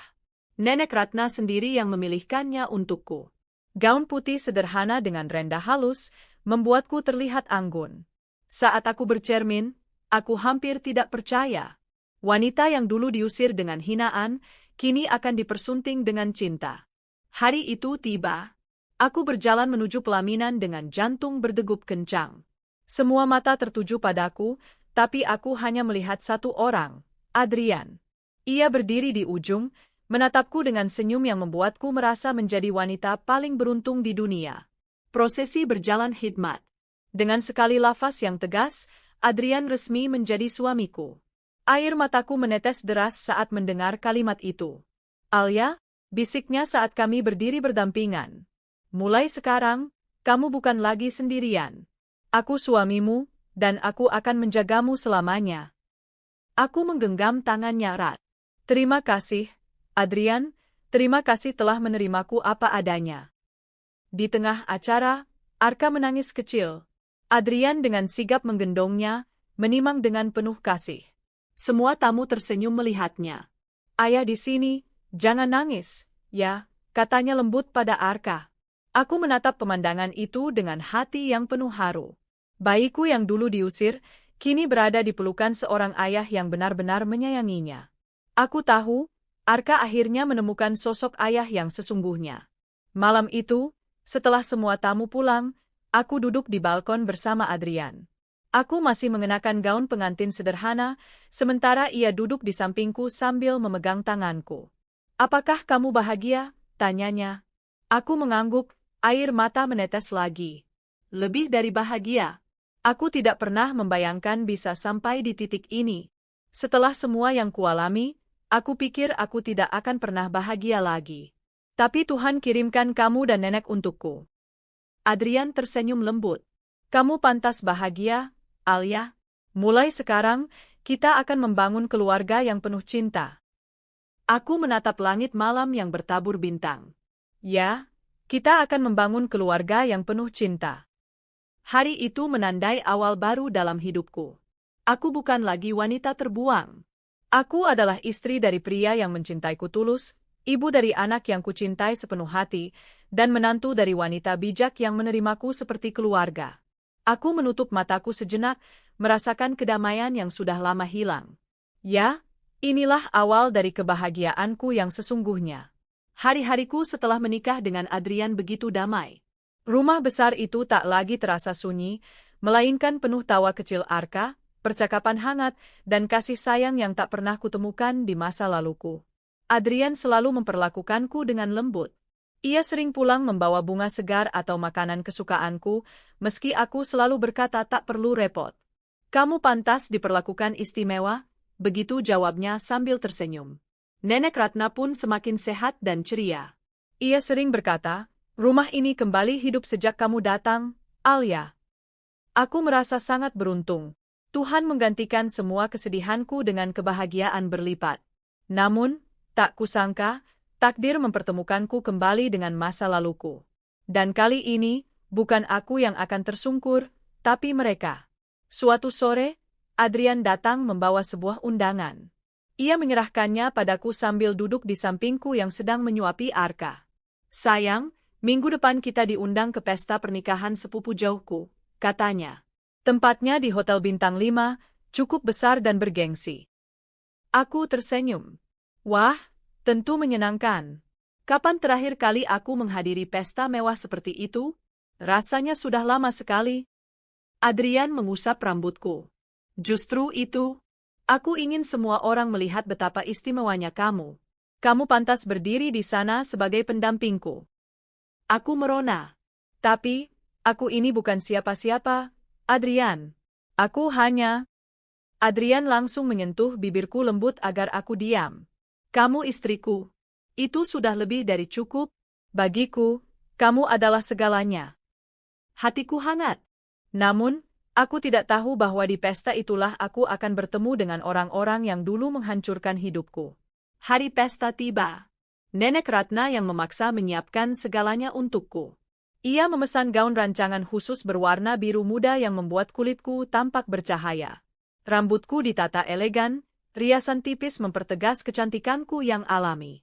Nenek Ratna sendiri yang memilihkannya untukku. Gaun putih sederhana dengan rendah halus, membuatku terlihat anggun. Saat aku bercermin, aku hampir tidak percaya. Wanita yang dulu diusir dengan hinaan, kini akan dipersunting dengan cinta. Hari itu tiba. Aku berjalan menuju pelaminan dengan jantung berdegup kencang. Semua mata tertuju padaku, tapi aku hanya melihat satu orang, Adrian. Ia berdiri di ujung, menatapku dengan senyum yang membuatku merasa menjadi wanita paling beruntung di dunia. Prosesi berjalan hikmat. Dengan sekali lafaz yang tegas, Adrian resmi menjadi suamiku. Air mataku menetes deras saat mendengar kalimat itu. Alia, bisiknya saat kami berdiri berdampingan. Mulai sekarang, kamu bukan lagi sendirian. Aku suamimu, dan aku akan menjagamu selamanya. Aku menggenggam tangannya erat. Terima kasih, Adrian, terima kasih telah menerimaku apa adanya. Di tengah acara, Arka menangis kecil. Adrian dengan sigap menggendongnya, menimang dengan penuh kasih. Semua tamu tersenyum melihatnya. Ayah di sini, jangan nangis, ya, katanya lembut pada Arka. Aku menatap pemandangan itu dengan hati yang penuh haru. Bayiku yang dulu diusir, kini berada di pelukan seorang ayah yang benar-benar menyayanginya. Aku tahu, Arka akhirnya menemukan sosok ayah yang sesungguhnya. Malam itu, setelah semua tamu pulang, aku duduk di balkon bersama Adrian. Aku masih mengenakan gaun pengantin sederhana, sementara ia duduk di sampingku sambil memegang tanganku. Apakah kamu bahagia? Tanyanya. Aku mengangguk, air mata menetes lagi. Lebih dari bahagia. Aku tidak pernah membayangkan bisa sampai di titik ini. Setelah semua yang kualami, aku pikir aku tidak akan pernah bahagia lagi. Tapi Tuhan kirimkan kamu dan nenek untukku. Adrian tersenyum lembut. Kamu pantas bahagia, Alia. Mulai sekarang, kita akan membangun keluarga yang penuh cinta. Aku menatap langit malam yang bertabur bintang. Ya, kita akan membangun keluarga yang penuh cinta. Hari itu menandai awal baru dalam hidupku. Aku bukan lagi wanita terbuang. Aku adalah istri dari pria yang mencintaiku tulus, ibu dari anak yang kucintai sepenuh hati, dan menantu dari wanita bijak yang menerimaku seperti keluarga. Aku menutup mataku sejenak, merasakan kedamaian yang sudah lama hilang. Ya, inilah awal dari kebahagiaanku yang sesungguhnya. Hari-hariku setelah menikah dengan Adrian begitu damai. Rumah besar itu tak lagi terasa sunyi, melainkan penuh tawa kecil Arka, percakapan hangat, dan kasih sayang yang tak pernah kutemukan di masa laluku. Adrian selalu memperlakukanku dengan lembut. Ia sering pulang membawa bunga segar atau makanan kesukaanku, meski aku selalu berkata tak perlu repot. Kamu pantas diperlakukan istimewa, begitu jawabnya sambil tersenyum. Nenek Ratna pun semakin sehat dan ceria. Ia sering berkata, rumah ini kembali hidup sejak kamu datang, Alia. Aku merasa sangat beruntung. Tuhan menggantikan semua kesedihanku dengan kebahagiaan berlipat. Namun, tak kusangka, takdir mempertemukanku kembali dengan masa laluku. Dan kali ini, bukan aku yang akan tersungkur, tapi mereka. Suatu sore, Adrian datang membawa sebuah undangan. Ia menyerahkannya padaku sambil duduk di sampingku yang sedang menyuapi Arka. Sayang, minggu depan kita diundang ke pesta pernikahan sepupu jauhku, katanya. Tempatnya di Hotel Bintang 5, cukup besar dan bergengsi. Aku tersenyum. Wah, tentu menyenangkan. Kapan terakhir kali aku menghadiri pesta mewah seperti itu? Rasanya sudah lama sekali. Adrian mengusap rambutku. Justru itu, aku ingin semua orang melihat betapa istimewanya kamu. Kamu pantas berdiri di sana sebagai pendampingku. Aku merona. Tapi, aku ini bukan siapa-siapa, Adrian. Aku hanya... Adrian langsung menyentuh bibirku lembut agar aku diam. Kamu istriku. Itu sudah lebih dari cukup. Bagiku, kamu adalah segalanya. Hatiku hangat. Namun, aku tidak tahu bahwa di pesta itulah aku akan bertemu dengan orang-orang yang dulu menghancurkan hidupku. Hari pesta tiba. Nenek Ratna yang memaksa menyiapkan segalanya untukku. Ia memesan gaun rancangan khusus berwarna biru muda yang membuat kulitku tampak bercahaya. Rambutku ditata elegan, riasan tipis mempertegas kecantikanku yang alami.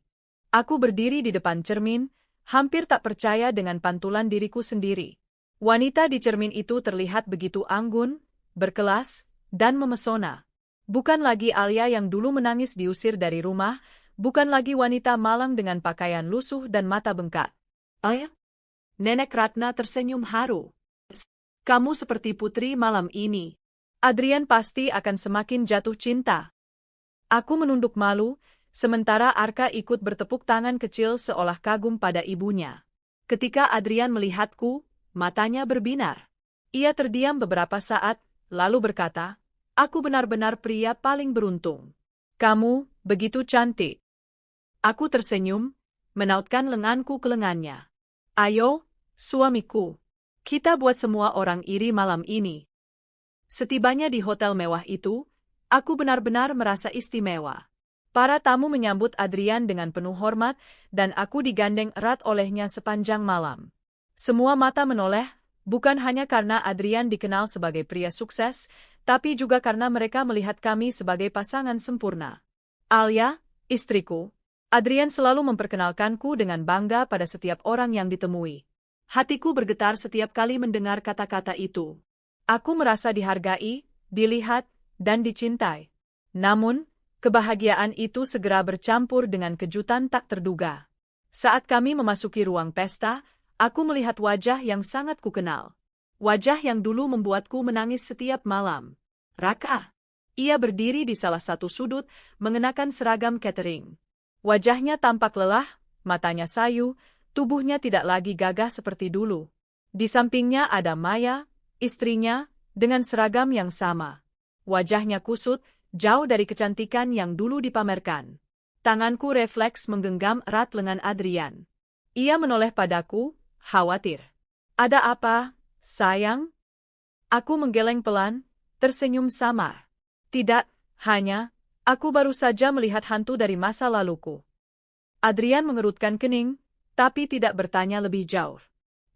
Aku berdiri di depan cermin, hampir tak percaya dengan pantulan diriku sendiri. Wanita di cermin itu terlihat begitu anggun, berkelas, dan memesona. Bukan lagi Alia yang dulu menangis diusir dari rumah, bukan lagi wanita malang dengan pakaian lusuh dan mata bengkak. Ayah? Nenek Ratna tersenyum haru. Kamu seperti putri malam ini. Adrian pasti akan semakin jatuh cinta. Aku menunduk malu, sementara Arka ikut bertepuk tangan kecil seolah kagum pada ibunya. Ketika Adrian melihatku, matanya berbinar. Ia terdiam beberapa saat, lalu berkata, "Aku benar-benar pria paling beruntung. Kamu begitu cantik." Aku tersenyum, menautkan lenganku ke lengannya. "Ayo, suamiku. Kita buat semua orang iri malam ini." Setibanya di hotel mewah itu, aku benar-benar merasa istimewa. Para tamu menyambut Adrian dengan penuh hormat, dan aku digandeng erat olehnya sepanjang malam. Semua mata menoleh, bukan hanya karena Adrian dikenal sebagai pria sukses, tapi juga karena mereka melihat kami sebagai pasangan sempurna. "Alia, istriku." Adrian selalu memperkenalkanku dengan bangga pada setiap orang yang ditemui. Hatiku bergetar setiap kali mendengar kata-kata itu. Aku merasa dihargai, dilihat, dan dicintai. Namun, kebahagiaan itu segera bercampur dengan kejutan tak terduga. Saat kami memasuki ruang pesta, aku melihat wajah yang sangat kukenal. Wajah yang dulu membuatku menangis setiap malam. Raka. Ia berdiri di salah satu sudut, mengenakan seragam catering. Wajahnya tampak lelah, matanya sayu, tubuhnya tidak lagi gagah seperti dulu. Di sampingnya ada Maya, istrinya, dengan seragam yang sama. Wajahnya kusut, jauh dari kecantikan yang dulu dipamerkan. Tanganku refleks menggenggam erat lengan Adrian. Ia menoleh padaku, khawatir. "Ada apa, sayang?" Aku menggeleng pelan, tersenyum samar. "Tidak, hanya, aku baru saja melihat hantu dari masa laluku." Adrian mengerutkan kening, tapi tidak bertanya lebih jauh.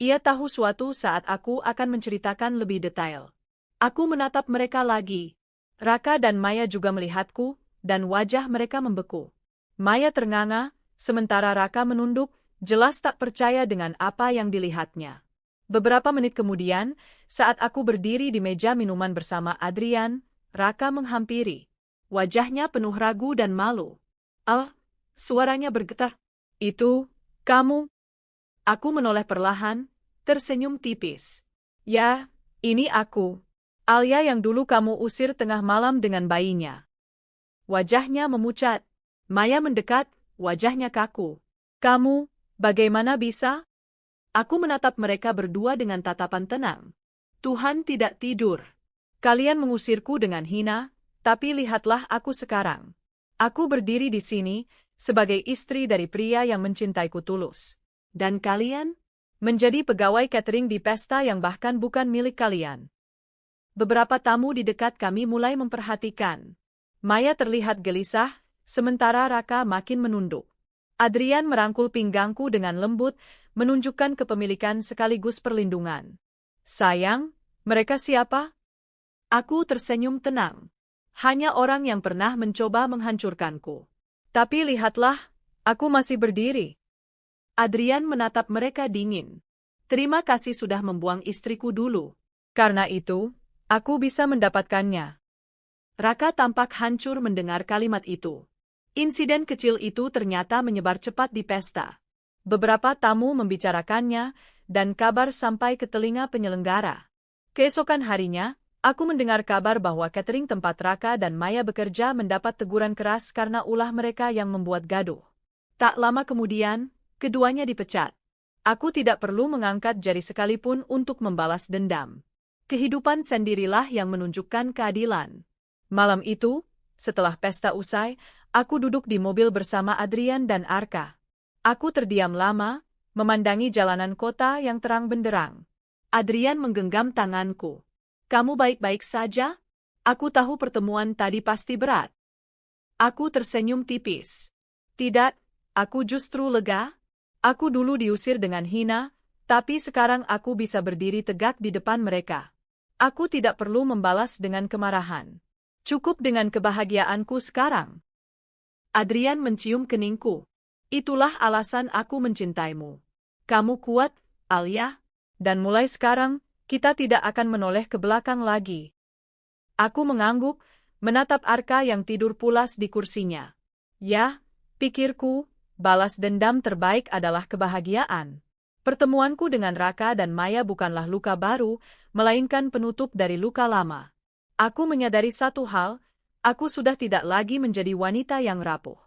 Ia tahu suatu saat aku akan menceritakan lebih detail. Aku menatap mereka lagi. Raka dan Maya juga melihatku, dan wajah mereka membeku. Maya ternganga, sementara Raka menunduk, jelas tak percaya dengan apa yang dilihatnya. Beberapa menit kemudian, saat aku berdiri di meja minuman bersama Adrian, Raka menghampiri. Wajahnya penuh ragu dan malu. Suaranya bergetar. "Itu, kamu?" Aku menoleh perlahan, tersenyum tipis. "Ya, ini aku. Alia yang dulu kamu usir tengah malam dengan bayinya." Wajahnya memucat. Maya mendekat, wajahnya kaku. "Kamu, bagaimana bisa?" Aku menatap mereka berdua dengan tatapan tenang. Tuhan tidak tidur. Kalian mengusirku dengan hina, tapi lihatlah aku sekarang. Aku berdiri di sini, sebagai istri dari pria yang mencintaiku tulus. Dan kalian? Menjadi pegawai catering di pesta yang bahkan bukan milik kalian. Beberapa tamu di dekat kami mulai memperhatikan. Maya terlihat gelisah, sementara Raka makin menunduk. Adrian merangkul pinggangku dengan lembut, menunjukkan kepemilikan sekaligus perlindungan. "Sayang, mereka siapa?" Aku tersenyum tenang. Hanya orang yang pernah mencoba menghancurkanku. "Tapi lihatlah, aku masih berdiri." Adrian menatap mereka dingin. "Terima kasih sudah membuang istriku dulu." "Karena itu, aku bisa mendapatkannya." Raka tampak hancur mendengar kalimat itu. Insiden kecil itu ternyata menyebar cepat di pesta. Beberapa tamu membicarakannya, dan kabar sampai ke telinga penyelenggara. Keesokan harinya, aku mendengar kabar bahwa catering tempat Raka dan Maya bekerja mendapat teguran keras karena ulah mereka yang membuat gaduh. Tak lama kemudian, keduanya dipecat. Aku tidak perlu mengangkat jari sekalipun untuk membalas dendam. Kehidupan sendirilah yang menunjukkan keadilan. Malam itu, setelah pesta usai, aku duduk di mobil bersama Adrian dan Arka. Aku terdiam lama, memandangi jalanan kota yang terang benderang. Adrian menggenggam tanganku. "Kamu baik-baik saja? Aku tahu pertemuan tadi pasti berat." Aku tersenyum tipis. "Tidak, aku justru lega. Aku dulu diusir dengan hina, Tapi sekarang aku bisa berdiri tegak di depan mereka. Aku tidak perlu membalas dengan kemarahan. Cukup dengan kebahagiaanku sekarang. Adrian mencium keningku. Itulah alasan aku mencintaimu. Kamu kuat, Alia. Dan mulai sekarang, kita tidak akan menoleh ke belakang lagi. Aku mengangguk, menatap Arka yang tidur pulas di kursinya. Ya, pikirku, balas dendam terbaik adalah kebahagiaan. Pertemuanku dengan Raka dan Maya bukanlah luka baru, melainkan penutup dari luka lama. Aku menyadari satu hal, aku sudah tidak lagi menjadi wanita yang rapuh.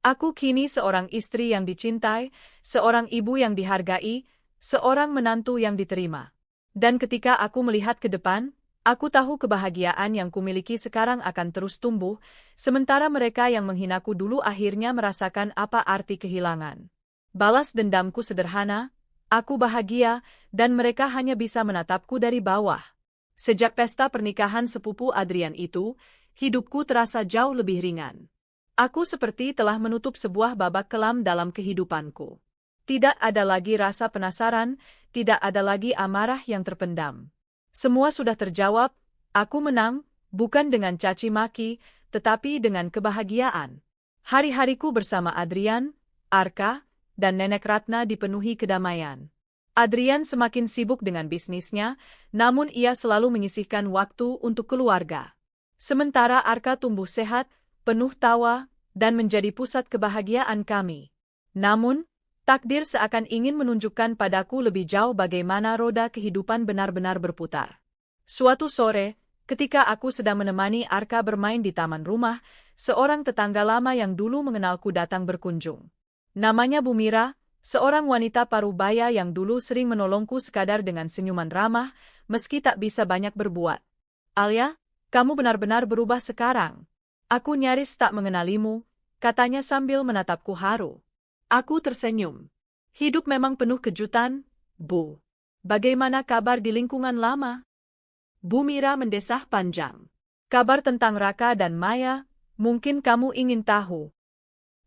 Aku kini seorang istri yang dicintai, seorang ibu yang dihargai, seorang menantu yang diterima. Dan ketika aku melihat ke depan, aku tahu kebahagiaan yang kumiliki sekarang akan terus tumbuh, sementara mereka yang menghinaku dulu akhirnya merasakan apa arti kehilangan. Balas dendamku sederhana, aku bahagia, dan mereka hanya bisa menatapku dari bawah. Sejak pesta pernikahan sepupu Adrian itu, hidupku terasa jauh lebih ringan. Aku seperti telah menutup sebuah babak kelam dalam kehidupanku. Tidak ada lagi rasa penasaran, tidak ada lagi amarah yang terpendam. Semua sudah terjawab, aku menang, bukan dengan caci maki, tetapi dengan kebahagiaan. Hari-hariku bersama Adrian, Arka, dan Nenek Ratna dipenuhi kedamaian. Adrian semakin sibuk dengan bisnisnya, namun ia selalu menyisihkan waktu untuk keluarga. Sementara Arka tumbuh sehat, penuh tawa, dan menjadi pusat kebahagiaan kami. Namun, takdir seakan ingin menunjukkan padaku lebih jauh bagaimana roda kehidupan benar-benar berputar. Suatu sore, ketika aku sedang menemani Arka bermain di taman rumah, seorang tetangga lama yang dulu mengenalku datang berkunjung. Namanya Bu Mira, seorang wanita parubaya yang dulu sering menolongku sekadar dengan senyuman ramah, meski tak bisa banyak berbuat. Alia, kamu benar-benar berubah sekarang. Aku nyaris tak mengenalimu, katanya sambil menatapku haru. Aku tersenyum. Hidup memang penuh kejutan, Bu. Bagaimana kabar di lingkungan lama? Bu Mira mendesah panjang. Kabar tentang Raka dan Maya, mungkin kamu ingin tahu.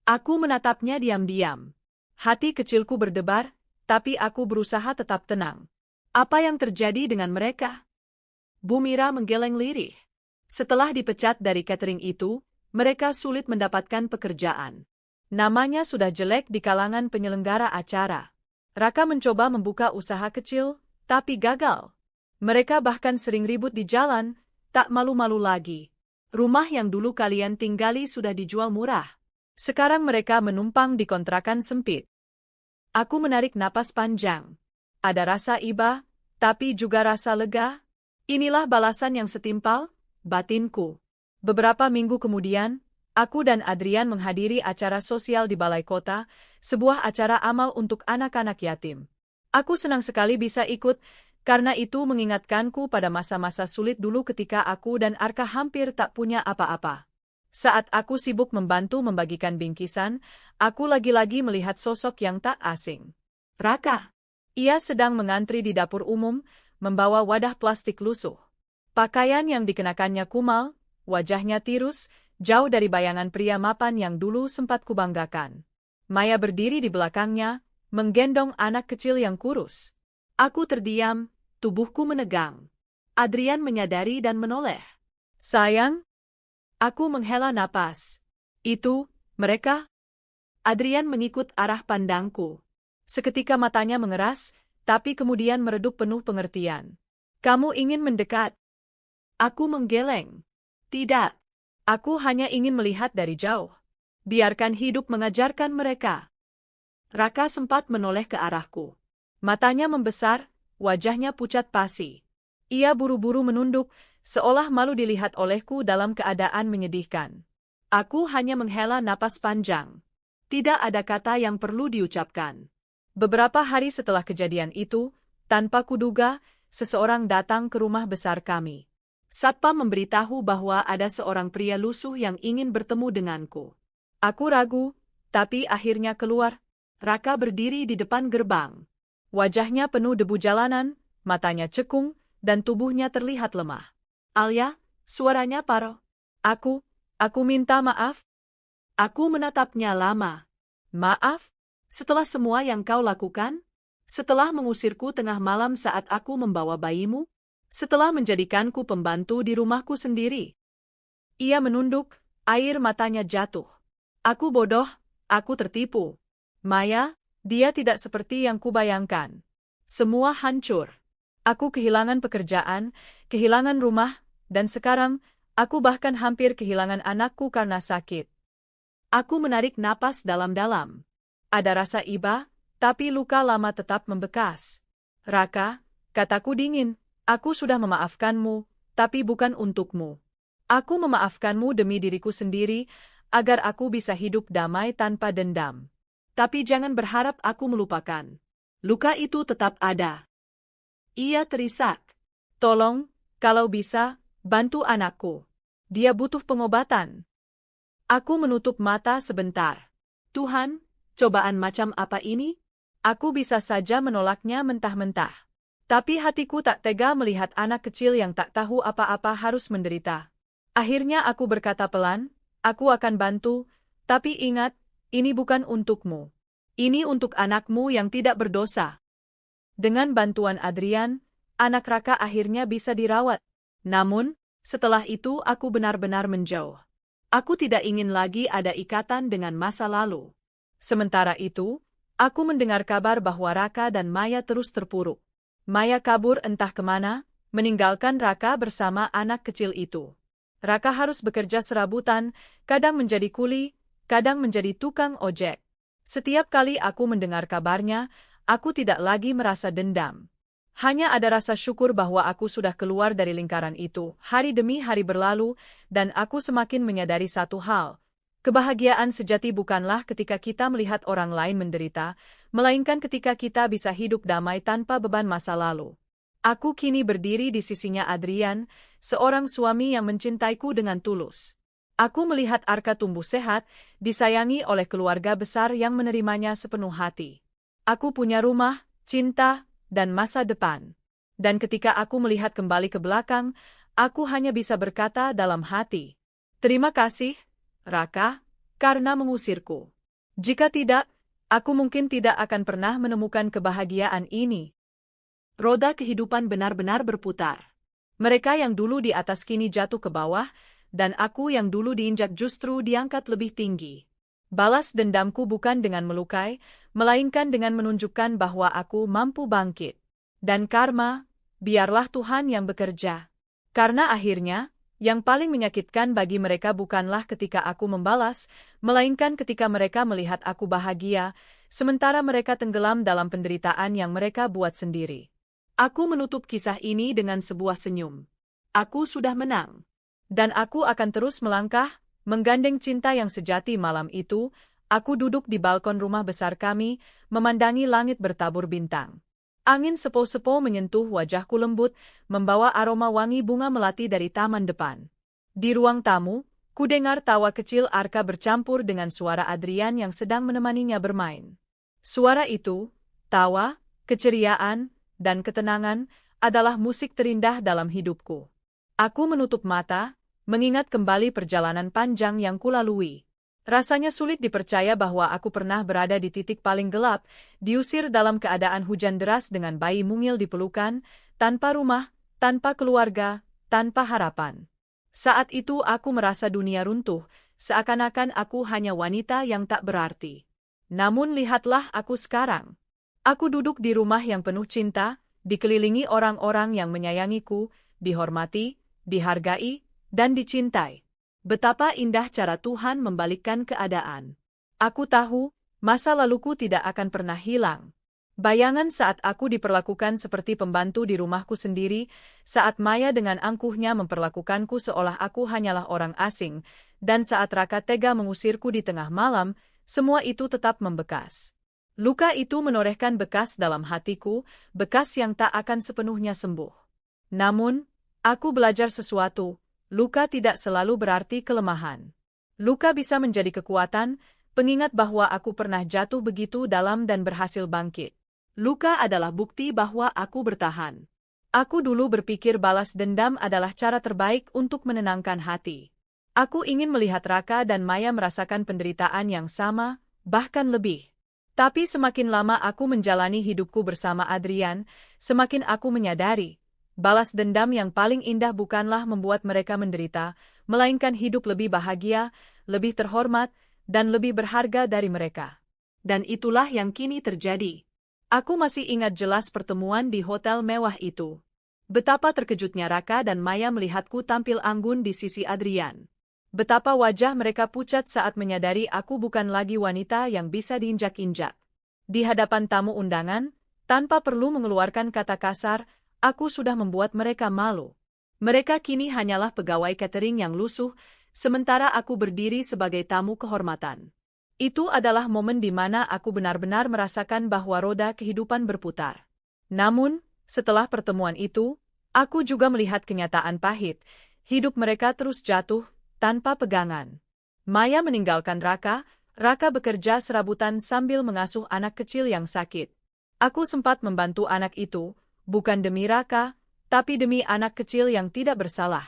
Aku menatapnya diam-diam. Hati kecilku berdebar, tapi aku berusaha tetap tenang. Apa yang terjadi dengan mereka? Bu Mira menggeleng lirih. Setelah dipecat dari catering itu, mereka sulit mendapatkan pekerjaan. Namanya sudah jelek di kalangan penyelenggara acara. Raka mencoba membuka usaha kecil, tapi gagal. Mereka bahkan sering ribut di jalan, tak malu-malu lagi. Rumah yang dulu kalian tinggali sudah dijual murah. Sekarang mereka menumpang di kontrakan sempit. Aku menarik napas panjang. Ada rasa iba, tapi juga rasa lega. Inilah balasan yang setimpal, batinku. Beberapa minggu kemudian, aku dan Adrian menghadiri acara sosial di Balai Kota, sebuah acara amal untuk anak-anak yatim. Aku senang sekali bisa ikut, karena itu mengingatkanku pada masa-masa sulit dulu ketika aku dan Arka hampir tak punya apa-apa. Saat aku sibuk membantu membagikan bingkisan, aku lagi-lagi melihat sosok yang tak asing. Raka. Ia sedang mengantri di dapur umum, membawa wadah plastik lusuh. Pakaian yang dikenakannya kumal, wajahnya tirus, jauh dari bayangan pria mapan yang dulu sempat kubanggakan. Maya berdiri di belakangnya, menggendong anak kecil yang kurus. Aku terdiam, tubuhku menegang. Adrian menyadari dan menoleh. Sayang? Aku menghela napas. Itu, mereka? Adrian mengikut arah pandangku. Seketika matanya mengeras, tapi kemudian meredup penuh pengertian. Kamu ingin mendekat? Aku menggeleng. Tidak. Aku hanya ingin melihat dari jauh. Biarkan hidup mengajarkan mereka. Raka sempat menoleh ke arahku. Matanya membesar, wajahnya pucat pasi. Ia buru-buru menunduk, seolah malu dilihat olehku dalam keadaan menyedihkan. Aku hanya menghela napas panjang. Tidak ada kata yang perlu diucapkan. Beberapa hari setelah kejadian itu, tanpa kuduga, seseorang datang ke rumah besar kami. Satpam memberitahu bahwa ada seorang pria lusuh yang ingin bertemu denganku. Aku ragu, tapi akhirnya keluar. Raka berdiri di depan gerbang. Wajahnya penuh debu jalanan, matanya cekung, dan tubuhnya terlihat lemah. Alia, suaranya Paro. Aku minta maaf. Aku menatapnya lama. Maaf? Setelah semua yang kau lakukan? Setelah mengusirku tengah malam saat aku membawa bayimu? Setelah menjadikanku pembantu di rumahku sendiri? Ia menunduk, air matanya jatuh. Aku bodoh, aku tertipu. Maya, dia tidak seperti yang kubayangkan. Semua hancur. Aku kehilangan pekerjaan, kehilangan rumah, dan sekarang, aku bahkan hampir kehilangan anakku karena sakit. Aku menarik napas dalam-dalam. Ada rasa iba, tapi luka lama tetap membekas. Raka, kataku dingin, aku sudah memaafkanmu, tapi bukan untukmu. Aku memaafkanmu demi diriku sendiri, agar aku bisa hidup damai tanpa dendam. Tapi jangan berharap aku melupakan. Luka itu tetap ada. Ia terisak. Tolong, kalau bisa, bantu anakku. Dia butuh pengobatan. Aku menutup mata sebentar. Tuhan, cobaan macam apa ini? Aku bisa saja menolaknya mentah-mentah. Tapi hatiku tak tega melihat anak kecil yang tak tahu apa-apa harus menderita. Akhirnya aku berkata pelan, aku akan bantu, tapi ingat, ini bukan untukmu. Ini untuk anakmu yang tidak berdosa. Dengan bantuan Adrian, anak Raka akhirnya bisa dirawat. Namun, setelah itu aku benar-benar menjauh. Aku tidak ingin lagi ada ikatan dengan masa lalu. Sementara itu, aku mendengar kabar bahwa Raka dan Maya terus terpuruk. Maya kabur entah kemana, meninggalkan Raka bersama anak kecil itu. Raka harus bekerja serabutan, kadang menjadi kuli, kadang menjadi tukang ojek. Setiap kali aku mendengar kabarnya, aku tidak lagi merasa dendam. Hanya ada rasa syukur bahwa aku sudah keluar dari lingkaran itu. Hari demi hari berlalu, dan aku semakin menyadari satu hal. Kebahagiaan sejati bukanlah ketika kita melihat orang lain menderita, melainkan ketika kita bisa hidup damai tanpa beban masa lalu. Aku kini berdiri di sisinya Adrian, seorang suami yang mencintaiku dengan tulus. Aku melihat Arka tumbuh sehat, disayangi oleh keluarga besar yang menerimanya sepenuh hati. Aku punya rumah, cinta, dan masa depan. Dan ketika aku melihat kembali ke belakang, aku hanya bisa berkata dalam hati, terima kasih, Raka, karena mengusirku. Jika tidak, aku mungkin tidak akan pernah menemukan kebahagiaan ini. Roda kehidupan benar-benar berputar. Mereka yang dulu di atas kini jatuh ke bawah, dan aku yang dulu diinjak justru diangkat lebih tinggi. Balas dendamku bukan dengan melukai, melainkan dengan menunjukkan bahwa aku mampu bangkit. Dan karma, biarlah Tuhan yang bekerja. Karena akhirnya, yang paling menyakitkan bagi mereka bukanlah ketika aku membalas, melainkan ketika mereka melihat aku bahagia, sementara mereka tenggelam dalam penderitaan yang mereka buat sendiri. Aku menutup kisah ini dengan sebuah senyum. Aku sudah menang. Dan aku akan terus melangkah, menggandeng cinta yang sejati. Malam itu, aku duduk di balkon rumah besar kami, memandangi langit bertabur bintang. Angin sepo-sepo menyentuh wajahku lembut, membawa aroma wangi bunga melati dari taman depan. Di ruang tamu, ku dengar tawa kecil Arka bercampur dengan suara Adrian yang sedang menemaninya bermain. Suara itu, tawa, keceriaan, dan ketenangan, adalah musik terindah dalam hidupku. Aku menutup mata, mengingat kembali perjalanan panjang yang kulalui. Rasanya sulit dipercaya bahwa aku pernah berada di titik paling gelap, diusir dalam keadaan hujan deras dengan bayi mungil di pelukan, tanpa rumah, tanpa keluarga, tanpa harapan. Saat itu aku merasa dunia runtuh, seakan-akan aku hanya wanita yang tak berarti. Namun lihatlah aku sekarang. Aku duduk di rumah yang penuh cinta, dikelilingi orang-orang yang menyayangiku, dihormati, dihargai, dan dicintai. Betapa indah cara Tuhan membalikkan keadaan. Aku tahu, masa laluku tidak akan pernah hilang. Bayangan saat aku diperlakukan seperti pembantu di rumahku sendiri, saat Maya dengan angkuhnya memperlakukanku seolah aku hanyalah orang asing, dan saat Raka tega mengusirku di tengah malam, semua itu tetap membekas. Luka itu menorehkan bekas dalam hatiku, bekas yang tak akan sepenuhnya sembuh. Namun, aku belajar sesuatu. Luka tidak selalu berarti kelemahan. Luka bisa menjadi kekuatan, pengingat bahwa aku pernah jatuh begitu dalam dan berhasil bangkit. Luka adalah bukti bahwa aku bertahan. Aku dulu berpikir balas dendam adalah cara terbaik untuk menenangkan hati. Aku ingin melihat Raka dan Maya merasakan penderitaan yang sama, bahkan lebih. Tapi semakin lama aku menjalani hidupku bersama Adrian, semakin aku menyadari, balas dendam yang paling indah bukanlah membuat mereka menderita, melainkan hidup lebih bahagia, lebih terhormat, dan lebih berharga dari mereka. Dan itulah yang kini terjadi. Aku masih ingat jelas pertemuan di hotel mewah itu. Betapa terkejutnya Raka dan Maya melihatku tampil anggun di sisi Adrian. Betapa wajah mereka pucat saat menyadari aku bukan lagi wanita yang bisa diinjak-injak. Di hadapan tamu undangan, tanpa perlu mengeluarkan kata kasar, aku sudah membuat mereka malu. Mereka kini hanyalah pegawai catering yang lusuh, sementara aku berdiri sebagai tamu kehormatan. Itu adalah momen di mana aku benar-benar merasakan bahwa roda kehidupan berputar. Namun, setelah pertemuan itu, aku juga melihat kenyataan pahit. Hidup mereka terus jatuh, tanpa pegangan. Maya meninggalkan Raka, Raka bekerja serabutan sambil mengasuh anak kecil yang sakit. Aku sempat membantu anak itu, bukan demi Raka, tapi demi anak kecil yang tidak bersalah.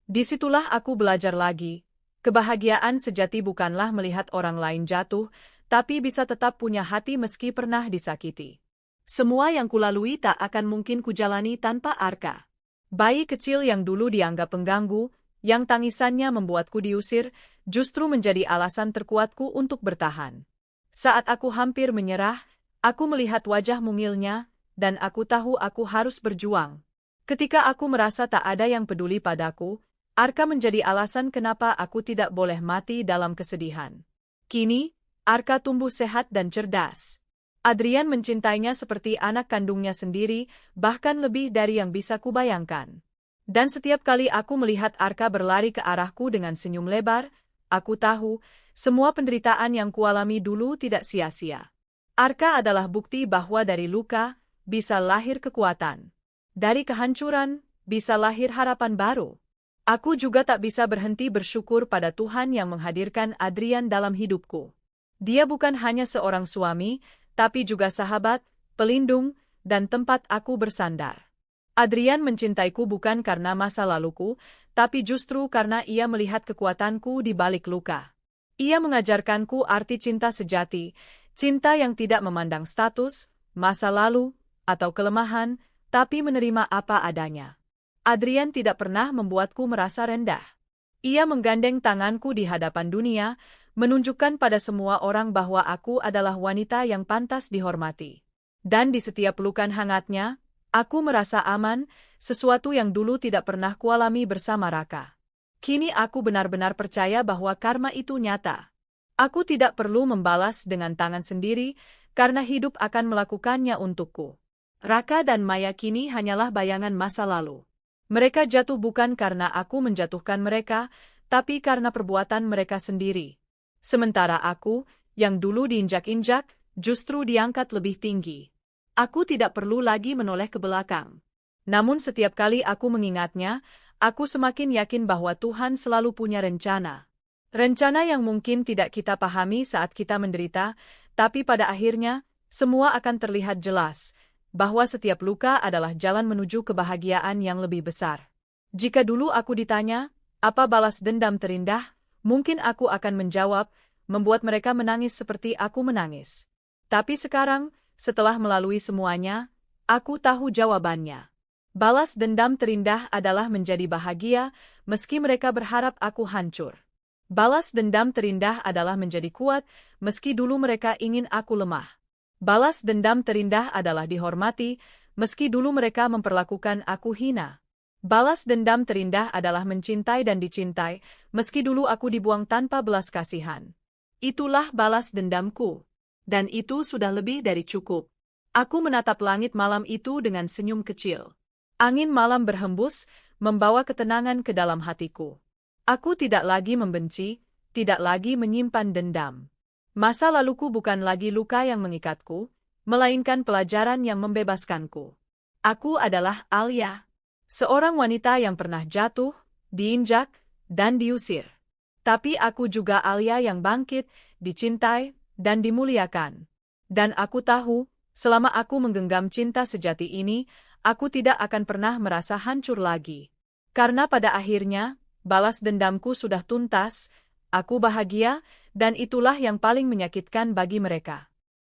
Disitulah aku belajar lagi. Kebahagiaan sejati bukanlah melihat orang lain jatuh, tapi bisa tetap punya hati meski pernah disakiti. Semua yang kulalui tak akan mungkin kujalani tanpa Arka. Bayi kecil yang dulu dianggap pengganggu, yang tangisannya membuatku diusir, justru menjadi alasan terkuatku untuk bertahan. Saat aku hampir menyerah, aku melihat wajah mungilnya, dan aku tahu aku harus berjuang. Ketika aku merasa tak ada yang peduli padaku, Arka menjadi alasan kenapa aku tidak boleh mati dalam kesedihan. Kini, Arka tumbuh sehat dan cerdas. Adrian mencintainya seperti anak kandungnya sendiri, bahkan lebih dari yang bisa kubayangkan. Dan setiap kali aku melihat Arka berlari ke arahku dengan senyum lebar, aku tahu, semua penderitaan yang kualami dulu tidak sia-sia. Arka adalah bukti bahwa dari luka, bisa lahir kekuatan. Dari kehancuran, bisa lahir harapan baru. Aku juga tak bisa berhenti bersyukur pada Tuhan yang menghadirkan Adrian dalam hidupku. Dia bukan hanya seorang suami, tapi juga sahabat, pelindung, dan tempat aku bersandar. Adrian mencintaiku bukan karena masa laluku, tapi justru karena ia melihat kekuatanku di balik luka. Ia mengajarkanku arti cinta sejati, cinta yang tidak memandang status, masa lalu, atau kelemahan, tapi menerima apa adanya. Adrian tidak pernah membuatku merasa rendah. Ia menggandeng tanganku di hadapan dunia, menunjukkan pada semua orang bahwa aku adalah wanita yang pantas dihormati. Dan di setiap pelukan hangatnya, aku merasa aman, sesuatu yang dulu tidak pernah kualami bersama Raka. Kini aku benar-benar percaya bahwa karma itu nyata. Aku tidak perlu membalas dengan tangan sendiri, karena hidup akan melakukannya untukku. Raka dan Maya kini hanyalah bayangan masa lalu. Mereka jatuh bukan karena aku menjatuhkan mereka, tapi karena perbuatan mereka sendiri. Sementara aku, yang dulu diinjak-injak, justru diangkat lebih tinggi. Aku tidak perlu lagi menoleh ke belakang. Namun setiap kali aku mengingatnya, aku semakin yakin bahwa Tuhan selalu punya rencana. Rencana yang mungkin tidak kita pahami saat kita menderita, tapi pada akhirnya, semua akan terlihat jelas, bahwa setiap luka adalah jalan menuju kebahagiaan yang lebih besar. Jika dulu aku ditanya, apa balas dendam terindah, mungkin aku akan menjawab, membuat mereka menangis seperti aku menangis. Tapi sekarang, setelah melalui semuanya, aku tahu jawabannya. Balas dendam terindah adalah menjadi bahagia, meski mereka berharap aku hancur. Balas dendam terindah adalah menjadi kuat, meski dulu mereka ingin aku lemah. Balas dendam terindah adalah dihormati, meski dulu mereka memperlakukan aku hina. Balas dendam terindah adalah mencintai dan dicintai, meski dulu aku dibuang tanpa belas kasihan. Itulah balas dendamku. Dan itu sudah lebih dari cukup. Aku menatap langit malam itu dengan senyum kecil. Angin malam berhembus, membawa ketenangan ke dalam hatiku. Aku tidak lagi membenci, tidak lagi menyimpan dendam. Masa laluku bukan lagi luka yang mengikatku, melainkan pelajaran yang membebaskanku. Aku adalah Alia, seorang wanita yang pernah jatuh, diinjak, dan diusir. Tapi aku juga Alia yang bangkit, dicintai, dan dimuliakan. Dan aku tahu, selama aku menggenggam cinta sejati ini, aku tidak akan pernah merasa hancur lagi. Karena pada akhirnya, balas dendamku sudah tuntas, aku bahagia, dan itulah yang paling menyakitkan bagi mereka.